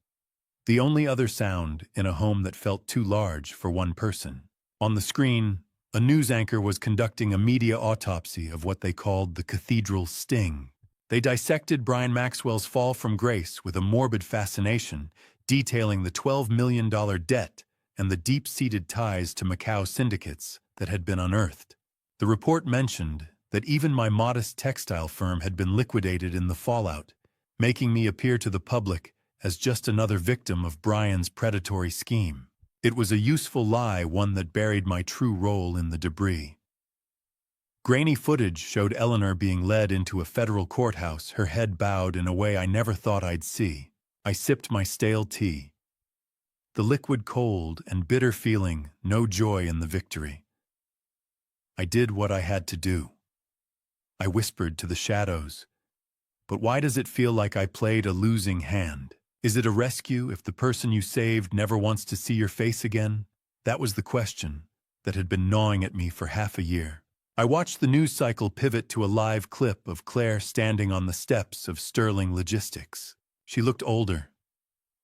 the only other sound in a home that felt too large for one person. On the screen, a news anchor was conducting a media autopsy of what they called the cathedral sting. They dissected Brian Maxwell's fall from grace with a morbid fascination, detailing the $12 million debt and the deep-seated ties to Macau syndicates that had been unearthed. The report mentioned that even my modest textile firm had been liquidated in the fallout, making me appear to the public as just another victim of Brian's predatory scheme. It was a useful lie, one that buried my true role in the debris. Grainy footage showed Eleanor being led into a federal courthouse, her head bowed in a way I never thought I'd see. I sipped my stale tea. The liquid cold and bitter feeling, no joy in the victory. I did what I had to do. I whispered to the shadows. But why does it feel like I played a losing hand? Is it a rescue if the person you saved never wants to see your face again? That was the question that had been gnawing at me for half a year. I watched the news cycle pivot to a live clip of Claire standing on the steps of Sterling Logistics. She looked older,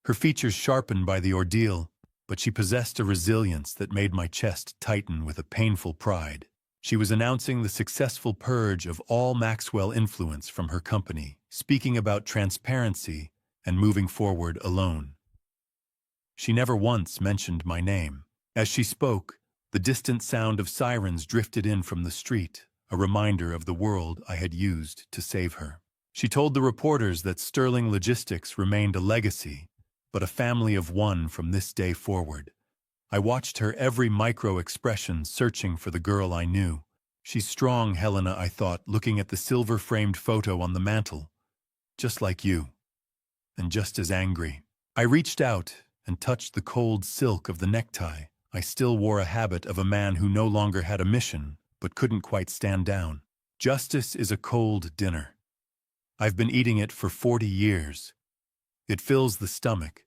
her features sharpened by the ordeal, but she possessed a resilience that made my chest tighten with a painful pride. She was announcing the successful purge of all Maxwell influence from her company, speaking about transparency and moving forward alone. She never once mentioned my name. As she spoke, the distant sound of sirens drifted in from the street, a reminder of the world I had used to save her. She told the reporters that Sterling Logistics remained a legacy, but a family of one from this day forward. I watched her every micro-expression searching for the girl I knew. She's strong, Helena, I thought, looking at the silver-framed photo on the mantel. Just like you. And just as angry. I reached out and touched the cold silk of the necktie. I still wore a habit of a man who no longer had a mission, but couldn't quite stand down. Justice is a cold dinner. I've been eating it for 40 years. It fills the stomach,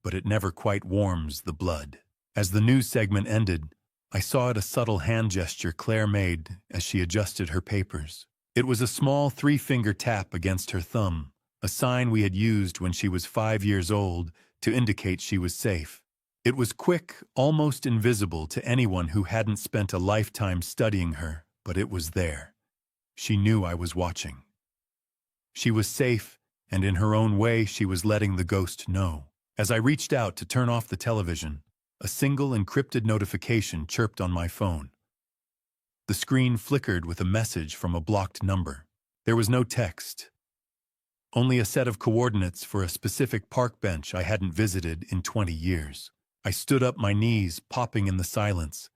but it never quite warms the blood. As the news segment ended, I saw a subtle hand gesture Claire made as she adjusted her papers. It was a small 3-finger tap against her thumb, a sign we had used when she was 5 years old to indicate she was safe. It was quick, almost invisible to anyone who hadn't spent a lifetime studying her, but it was there. She knew I was watching. She was safe, and in her own way she was letting the ghost know. As I reached out to turn off the television, a single encrypted notification chirped on my phone. The screen flickered with a message from a blocked number. There was no text. Only a set of coordinates for a specific park bench I hadn't visited in 20 years. I stood up, my knees popping in the silence,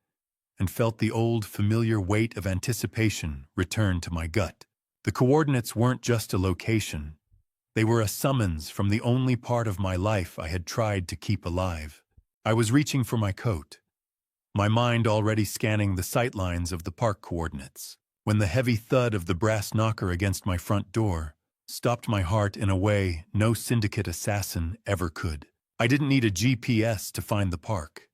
and felt the old familiar weight of anticipation return to my gut. The coordinates weren't just a location. They were a summons from the only part of my life I had tried to keep alive. I was reaching for my coat, my mind already scanning the sightlines of the park coordinates, when the heavy thud of the brass knocker against my front door stopped my heart in a way no syndicate assassin ever could. I didn't need a GPS to find the park.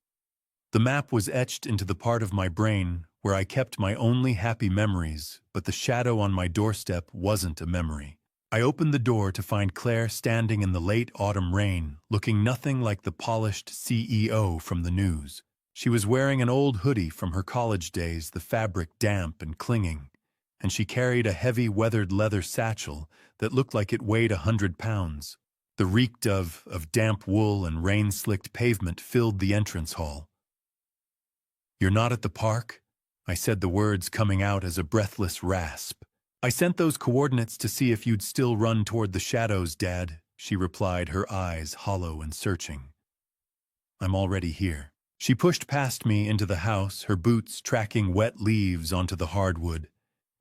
The map was etched into the part of my brain where I kept my only happy memories, but the shadow on my doorstep wasn't a memory. I opened the door to find Claire standing in the late autumn rain, looking nothing like the polished CEO from the news. She was wearing an old hoodie from her college days, the fabric damp and clinging, and she carried a heavy weathered leather satchel that looked like it weighed 100 pounds. The reek of damp wool and rain-slicked pavement filled the entrance hall. "You're not at the park?" I said, the words coming out as a breathless rasp. "I sent those coordinates to see if you'd still run toward the shadows, Dad," she replied, her eyes hollow and searching. "I'm already here." She pushed past me into the house, her boots tracking wet leaves onto the hardwood,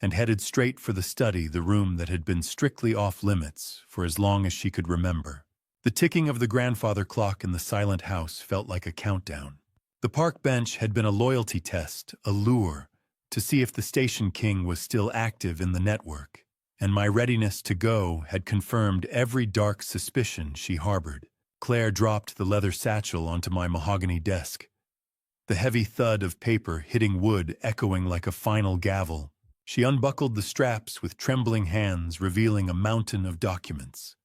and headed straight for the study, the room that had been strictly off-limits for as long as she could remember. The ticking of the grandfather clock in the silent house felt like a countdown. The park bench had been a loyalty test, a lure, to see if the station king was still active in the network, and my readiness to go had confirmed every dark suspicion she harbored. Claire dropped the leather satchel onto my mahogany desk, the heavy thud of paper hitting wood echoing like a final gavel. She unbuckled the straps with trembling hands, revealing a mountain of documents.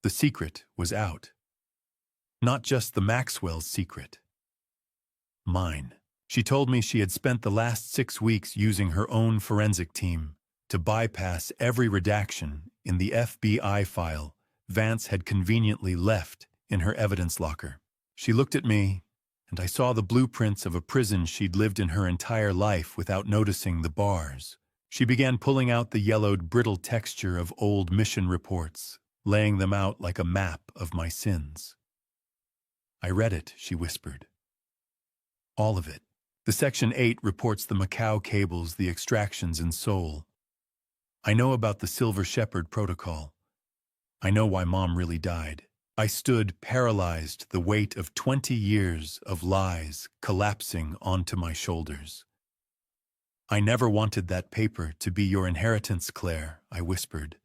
The secret was out. Not just the Maxwell's secret. Mine. She told me she had spent the last 6 weeks using her own forensic team to bypass every redaction in the FBI file Vance had conveniently left in her evidence locker. She looked at me, and I saw the blueprints of a prison she'd lived in her entire life without noticing the bars. She began pulling out the yellowed, brittle texture of old mission reports, laying them out like a map of my sins. "I read it," she whispered. "All of it. The Section 8 reports the Macau cables, the extractions in Seoul. I know about the Silver Shepherd protocol. I know why Mom really died." I stood paralyzed, the weight of 20 years of lies collapsing onto my shoulders. "I never wanted that paper to be your inheritance, Claire," I whispered,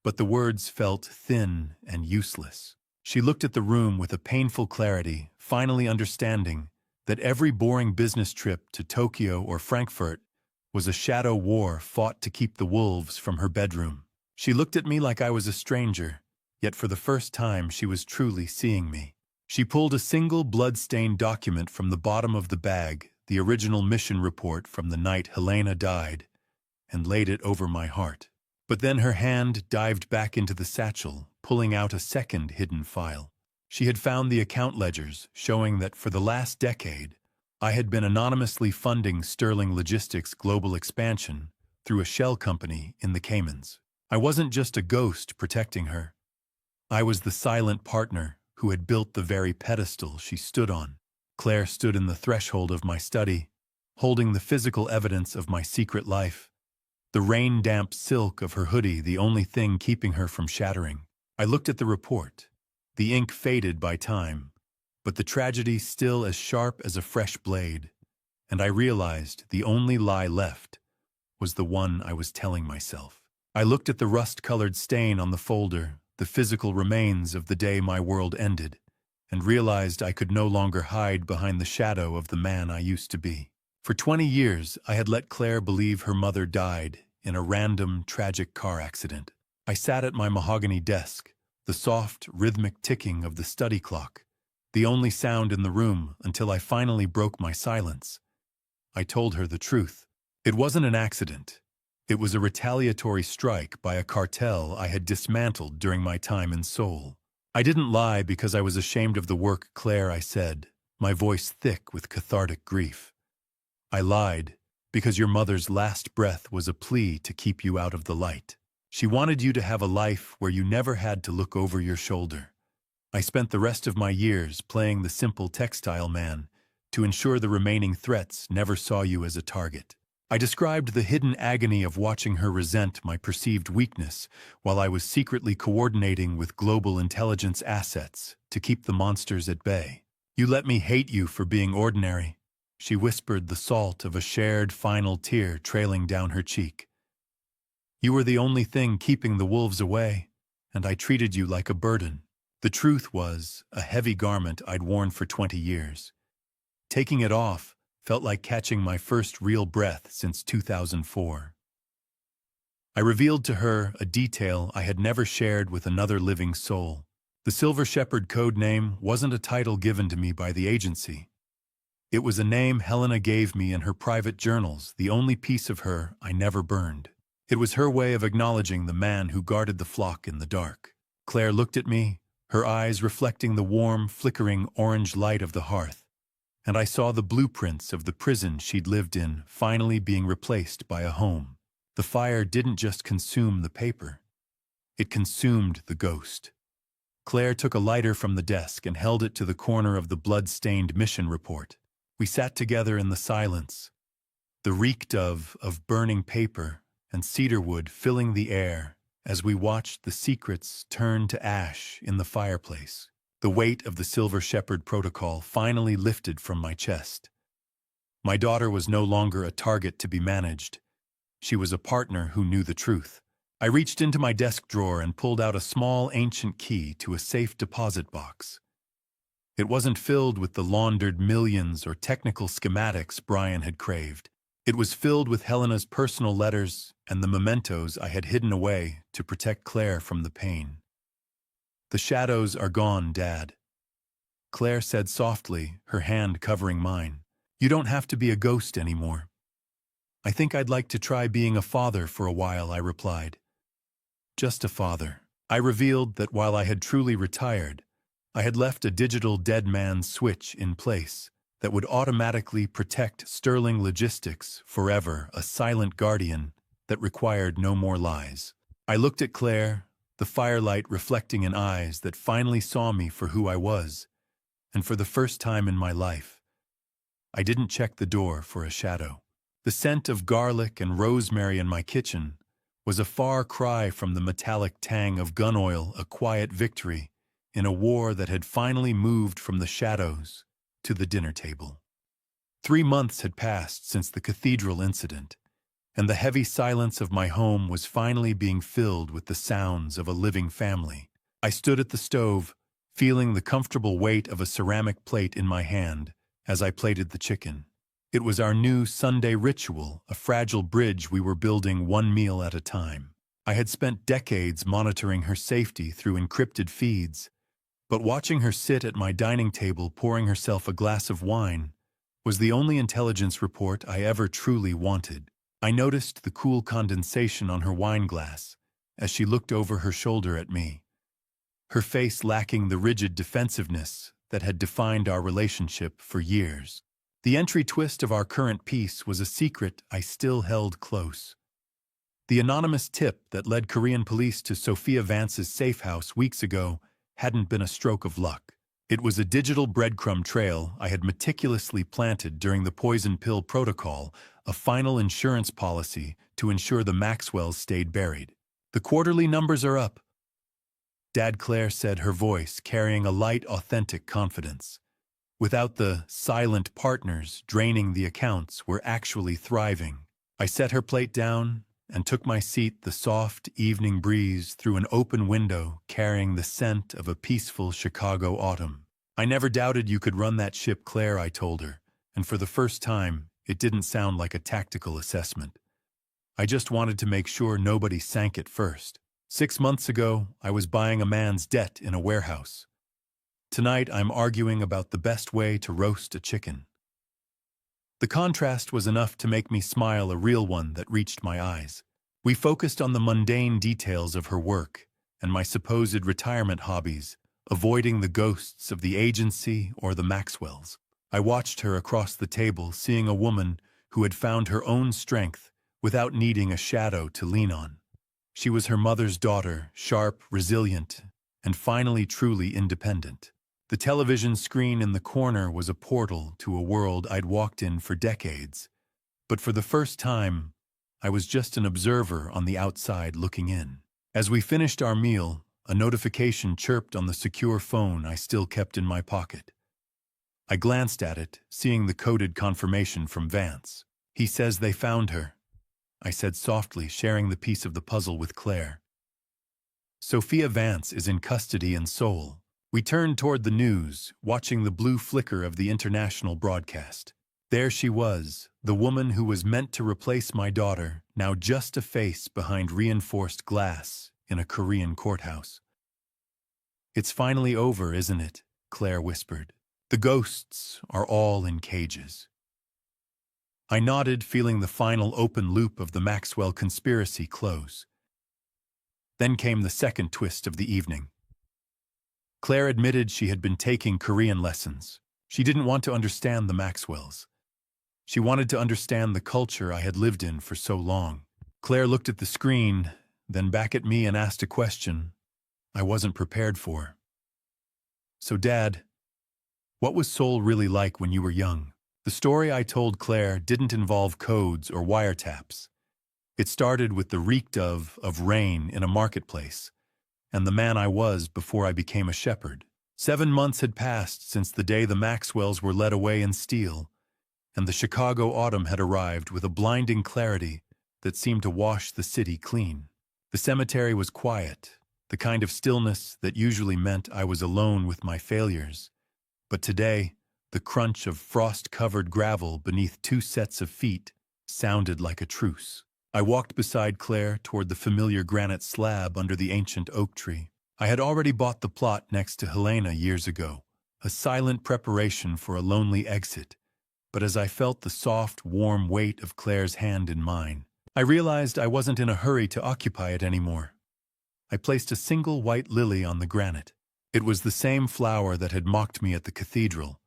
but the words felt thin and useless. She looked at the room with a painful clarity, finally understanding that every boring business trip to Tokyo or Frankfurt was a shadow war fought to keep the wolves from her bedroom. She looked at me like I was a stranger, yet for the first time she was truly seeing me. She pulled a single blood-stained document from the bottom of the bag, the original mission report from the night Helena died, and laid it over my heart. But then her hand dived back into the satchel, pulling out a second hidden file. She had found the account ledgers showing that for the last decade, I had been anonymously funding Sterling Logistics' global expansion through a shell company in the Caymans. I wasn't just a ghost protecting her. I was the silent partner who had built the very pedestal she stood on. Claire stood in the threshold of my study, holding the physical evidence of my secret life, the rain-damp silk of her hoodie the only thing keeping her from shattering. I looked at the report. The ink faded by time, but the tragedy still as sharp as a fresh blade, and I realized the only lie left was the one I was telling myself. I looked at the rust-colored stain on the folder, the physical remains of the day my world ended, and realized I could no longer hide behind the shadow of the man I used to be. For 20 years, I had let Claire believe her mother died in a random, tragic car accident. I sat at my mahogany desk, the soft, rhythmic ticking of the study clock, the only sound in the room until I finally broke my silence. I told her the truth. It wasn't an accident. It was a retaliatory strike by a cartel I had dismantled during my time in Seoul. I didn't lie because I was ashamed of the work, Claire, I said, my voice thick with cathartic grief. I lied because your mother's last breath was a plea to keep you out of the light. She wanted you to have a life where you never had to look over your shoulder. I spent the rest of my years playing the simple textile man to ensure the remaining threats never saw you as a target. I described the hidden agony of watching her resent my perceived weakness while I was secretly coordinating with global intelligence assets to keep the monsters at bay. You let me hate you for being ordinary, she whispered, the salt of a shared final tear trailing down her cheek. You were the only thing keeping the wolves away, and I treated you like a burden. The truth was a heavy garment I'd worn for 20 years. Taking it off felt like catching my first real breath since 2004. I revealed to her a detail I had never shared with another living soul. The Silver Shepherd code name wasn't a title given to me by the agency. It was a name Helena gave me in her private journals, the only piece of her I never burned. It was her way of acknowledging the man who guarded the flock in the dark. Claire looked at me, her eyes reflecting the warm, flickering orange light of the hearth, and I saw the blueprints of the prison she'd lived in finally being replaced by a home. The fire didn't just consume the paper. It consumed the ghost. Claire took a lighter from the desk and held it to the corner of the blood-stained mission report. We sat together in the silence, the reek of burning paper and cedarwood filling the air as we watched the secrets turn to ash in the fireplace. The weight of the Silver Shepherd protocol finally lifted from my chest. My daughter was no longer a target to be managed. She was a partner who knew the truth. I reached into my desk drawer and pulled out a small ancient key to a safe deposit box. It wasn't filled with the laundered millions or technical schematics Brian had craved. It was filled with Helena's personal letters and the mementos I had hidden away to protect Claire from the pain. The shadows are gone, Dad, Claire said softly, her hand covering mine. You don't have to be a ghost anymore. I think I'd like to try being a father for a while, I replied. Just a father. I revealed that while I had truly retired, I had left a digital dead man's switch in place that would automatically protect Sterling Logistics forever, a silent guardian that required no more lies. I looked at Claire, the firelight reflecting in eyes that finally saw me for who I was, and for the first time in my life, I didn't check the door for a shadow. The scent of garlic and rosemary in my kitchen was a far cry from the metallic tang of gun oil, a quiet victory in a war that had finally moved from the shadows to the dinner table. 3 months had passed since the cathedral incident, and the heavy silence of my home was finally being filled with the sounds of a living family. I stood at the stove, feeling the comfortable weight of a ceramic plate in my hand as I plated the chicken. It was our new Sunday ritual, a fragile bridge we were building one meal at a time. I had spent decades monitoring her safety through encrypted feeds, but watching her sit at my dining table pouring herself a glass of wine was the only intelligence report I ever truly wanted. I noticed the cool condensation on her wine glass as she looked over her shoulder at me. her face lacking the rigid defensiveness that had defined our relationship for years. The entry twist of our current peace was a secret I still held close. The anonymous tip that led Korean police to Sophia Vance's safe house weeks ago hadn't been a stroke of luck. It was a digital breadcrumb trail I had meticulously planted during the poison pill protocol, a final insurance policy to ensure the Maxwells stayed buried. The quarterly numbers are up, Dad Claire said, her voice carrying a light, authentic confidence. Without the silent partners draining the accounts, we're actually thriving. I set her plate down and took my seat, the soft evening breeze through an open window carrying the scent of a peaceful Chicago autumn. I never doubted you could run that ship, Claire, I told her, and for the first time, it didn't sound like a tactical assessment. I just wanted to make sure nobody sank it first. 6 months ago, I was buying a man's debt in a warehouse. Tonight, I'm arguing about the best way to roast a chicken. The contrast was enough to make me smile, a real one that reached my eyes. We focused on the mundane details of her work and my supposed retirement hobbies, avoiding the ghosts of the agency or the Maxwells. I watched her across the table, seeing a woman who had found her own strength without needing a shadow to lean on. She was her mother's daughter, sharp, resilient, and finally truly independent. The television screen in the corner was a portal to a world I'd walked in for decades. But for the first time, I was just an observer on the outside looking in. As we finished our meal, a notification chirped on the secure phone I still kept in my pocket. I glanced at it, seeing the coded confirmation from Vance. "He says they found her," I said softly, sharing the piece of the puzzle with Claire. "Sophia Vance is in custody in Seoul." We turned toward the news, watching the blue flicker of the international broadcast. There she was, the woman who was meant to replace my daughter, now just a face behind reinforced glass in a Korean courthouse. "It's finally over, isn't it?" Claire whispered. "The ghosts are all in cages." I nodded, feeling the final open loop of the Maxwell conspiracy close. Then came the second twist of the evening. Claire admitted she had been taking Korean lessons. She didn't want to understand the Maxwells. She wanted to understand the culture I had lived in for so long. Claire looked at the screen, then back at me, and asked a question I wasn't prepared for. "So, Dad, what was Seoul really like when you were young?" The story I told Claire didn't involve codes or wiretaps. It started with the reeked of rain in a marketplace, and the man I was before I became a shepherd. 7 months had passed since the day the Maxwells were led away in steel, and the Chicago autumn had arrived with a blinding clarity that seemed to wash the city clean. The cemetery was quiet, the kind of stillness that usually meant I was alone with my failures. But today, the crunch of frost-covered gravel beneath 2 sets of feet sounded like a truce. I walked beside Claire toward the familiar granite slab under the ancient oak tree. I had already bought the plot next to Helena years ago, a silent preparation for a lonely exit. But as I felt the soft, warm weight of Claire's hand in mine, I realized I wasn't in a hurry to occupy it anymore. I placed a single white lily on the granite. It was the same flower that had mocked me at the cathedral,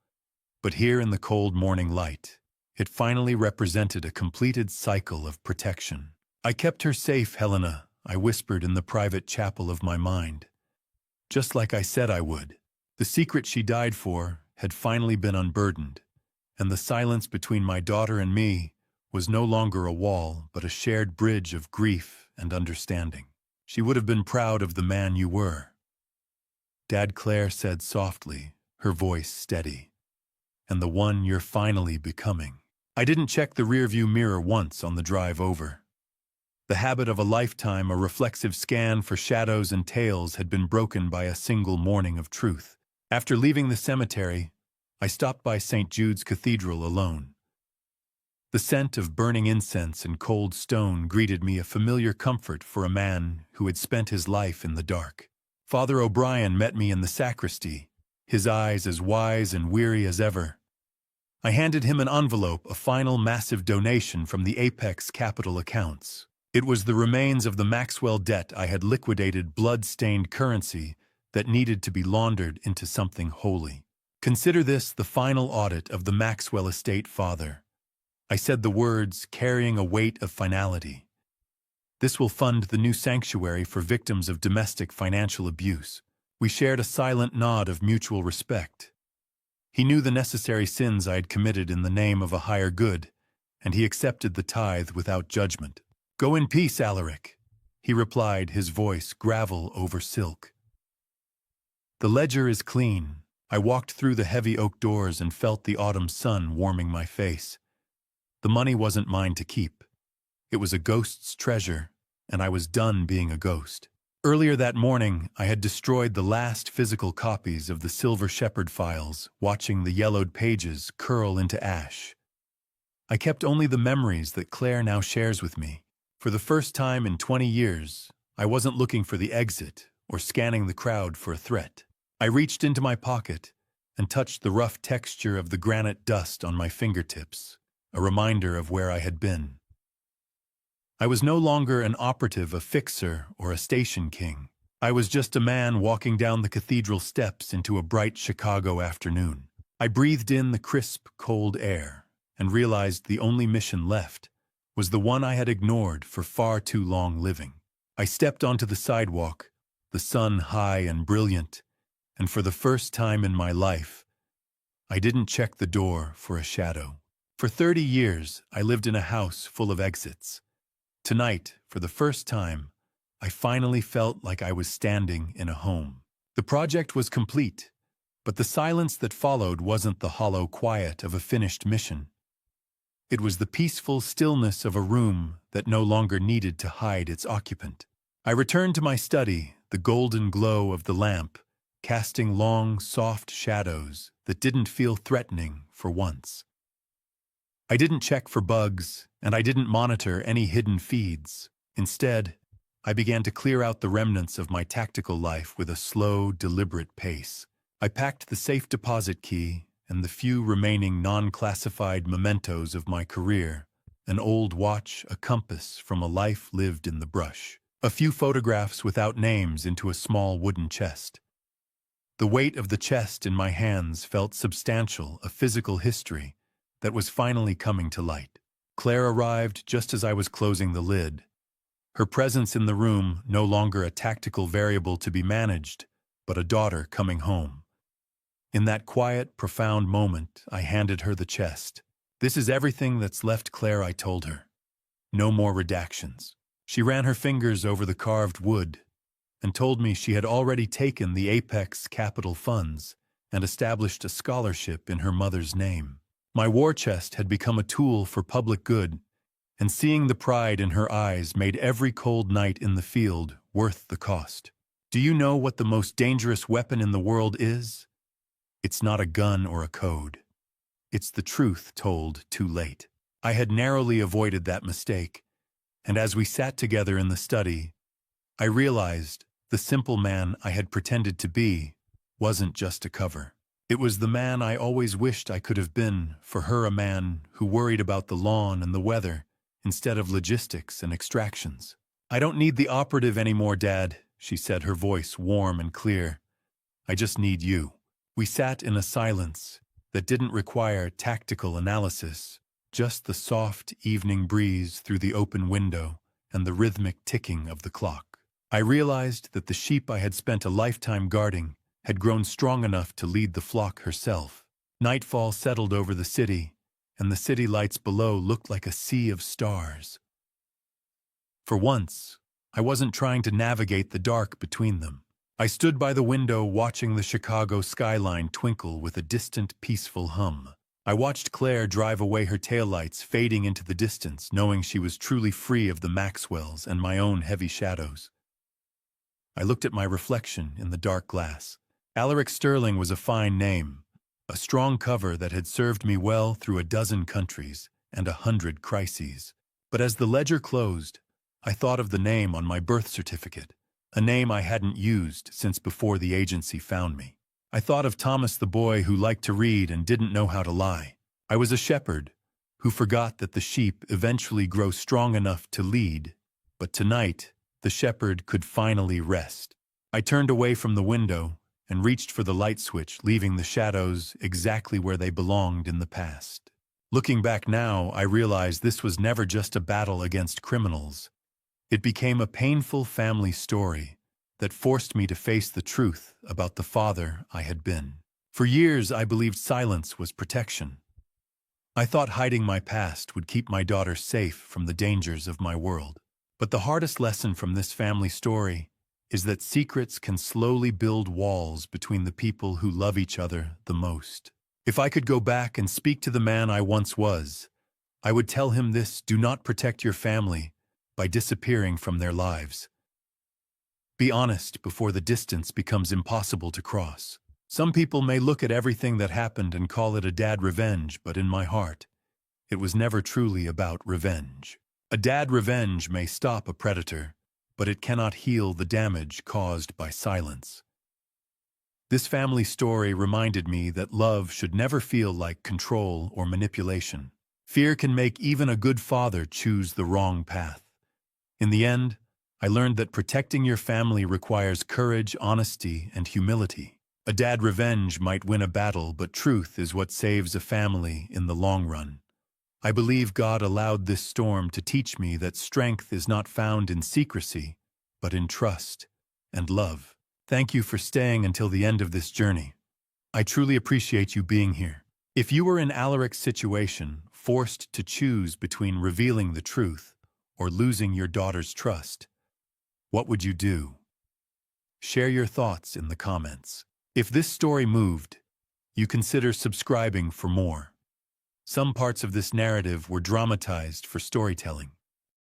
but here in the cold morning light, it finally represented a completed cycle of protection. "I kept her safe, Helena," I whispered in the private chapel of my mind. Just like I said I would. The secret she died for had finally been unburdened, and the silence between my daughter and me was no longer a wall, but a shared bridge of grief and understanding. "She would have been proud of the man you were," Dad Claire said softly, her voice steady. "And the one you're finally becoming." I didn't check the rearview mirror once on the drive over. The habit of a lifetime, a reflexive scan for shadows and tales, had been broken by a single morning of truth. After leaving the cemetery, I stopped by St. Jude's Cathedral alone. The scent of burning incense and cold stone greeted me, a familiar comfort for a man who had spent his life in the dark. Father O'Brien met me in the sacristy, his eyes as wise and weary as ever. I handed him an envelope, a final massive donation from the Apex Capital accounts. It was the remains of the Maxwell debt I had liquidated, blood-stained currency that needed to be laundered into something holy. Consider this the final audit of the Maxwell estate, Father. I said the words carrying a weight of finality. This will fund the new sanctuary for victims of domestic financial abuse. We shared a silent nod of mutual respect. He knew the necessary sins I had committed in the name of a higher good, and he accepted the tithe without judgment. "Go in peace, Alaric," he replied, his voice gravel over silk. The ledger is clean. I walked through the heavy oak doors and felt the autumn sun warming my face. The money wasn't mine to keep. It was a ghost's treasure, and I was done being a ghost. Earlier that morning, I had destroyed the last physical copies of the Silver Shepherd files, watching the yellowed pages curl into ash. I kept only the memories that Claire now shares with me. For the first time in 20 years, I wasn't looking for the exit or scanning the crowd for a threat. I reached into my pocket and touched the rough texture of the granite dust on my fingertips, a reminder of where I had been. I was no longer an operative, a fixer, or a station king. I was just a man walking down the cathedral steps into a bright Chicago afternoon. I breathed in the crisp, cold air and realized the only mission left was the one I had ignored for far too long living. I stepped onto the sidewalk, the sun high and brilliant, and for the first time in my life, I didn't check the door for a shadow. For 30 years, I lived in a house full of exits. Tonight, for the first time, I finally felt like I was standing in a home. The project was complete, but the silence that followed wasn't the hollow quiet of a finished mission. It was the peaceful stillness of a room that no longer needed to hide its occupant. I returned to my study, the golden glow of the lamp, casting long, soft shadows that didn't feel threatening for once. I didn't check for bugs, and I didn't monitor any hidden feeds. Instead, I began to clear out the remnants of my tactical life with a slow, deliberate pace. I packed the safe deposit key and the few remaining non-classified mementos of my career, an old watch, a compass from a life lived in the brush, a few photographs without names into a small wooden chest. The weight of the chest in my hands felt substantial, a physical history that was finally coming to light. Claire arrived just as I was closing the lid. Her presence in the room no longer a tactical variable to be managed, but a daughter coming home. In that quiet, profound moment, I handed her the chest. "This is everything that's left, Claire," I told her. "No more redactions." She ran her fingers over the carved wood and told me she had already taken the Apex Capital Funds and established a scholarship in her mother's name. My war chest had become a tool for public good, and seeing the pride in her eyes made every cold night in the field worth the cost. Do you know what the most dangerous weapon in the world is? It's not a gun or a code. It's the truth told too late. I had narrowly avoided that mistake, and as we sat together in the study, I realized the simple man I had pretended to be wasn't just a cover. It was the man I always wished I could have been for her, a man who worried about the lawn and the weather instead of logistics and extractions. "I don't need the operative anymore, Dad," she said, her voice warm and clear. "I just need you." We sat in a silence that didn't require tactical analysis, just the soft evening breeze through the open window and the rhythmic ticking of the clock. I realized that the sheep I had spent a lifetime guarding had grown strong enough to lead the flock herself. Nightfall settled over the city, and the city lights below looked like a sea of stars. For once, I wasn't trying to navigate the dark between them. I stood by the window watching the Chicago skyline twinkle with a distant, peaceful hum. I watched Claire drive away, her taillights fading into the distance, knowing she was truly free of the Maxwells and my own heavy shadows. I looked at my reflection in the dark glass. Alaric Sterling was a fine name, a strong cover that had served me well through a dozen countries and 100 crises. But as the ledger closed, I thought of the name on my birth certificate, a name I hadn't used since before the agency found me. I thought of Thomas, the boy who liked to read and didn't know how to lie. I was a shepherd who forgot that the sheep eventually grow strong enough to lead, but tonight the shepherd could finally rest. I turned away from the window and reached for the light switch, leaving the shadows exactly where they belonged in the past. Looking back now, I realized this was never just a battle against criminals. It became a painful family story that forced me to face the truth about the father I had been. For years, I believed silence was protection. I thought hiding my past would keep my daughter safe from the dangers of my world. But the hardest lesson from this family story is that secrets can slowly build walls between the people who love each other the most. If I could go back and speak to the man I once was, I would tell him this: do not protect your family by disappearing from their lives. Be honest before the distance becomes impossible to cross. Some people may look at everything that happened and call it a dad revenge, but in my heart, it was never truly about revenge. A dad revenge may stop a predator, but it cannot heal the damage caused by silence. This family story reminded me that love should never feel like control or manipulation. Fear can make even a good father choose the wrong path. In the end, I learned that protecting your family requires courage, honesty, and humility. A dad revenge might win a battle, but truth is what saves a family in the long run. I believe God allowed this storm to teach me that strength is not found in secrecy, but in trust and love. Thank you for staying until the end of this journey. I truly appreciate you being here. If you were in Alaric's situation, forced to choose between revealing the truth or losing your daughter's trust, what would you do? Share your thoughts in the comments. If this story moved, you consider subscribing for more. Some parts of this narrative were dramatized for storytelling.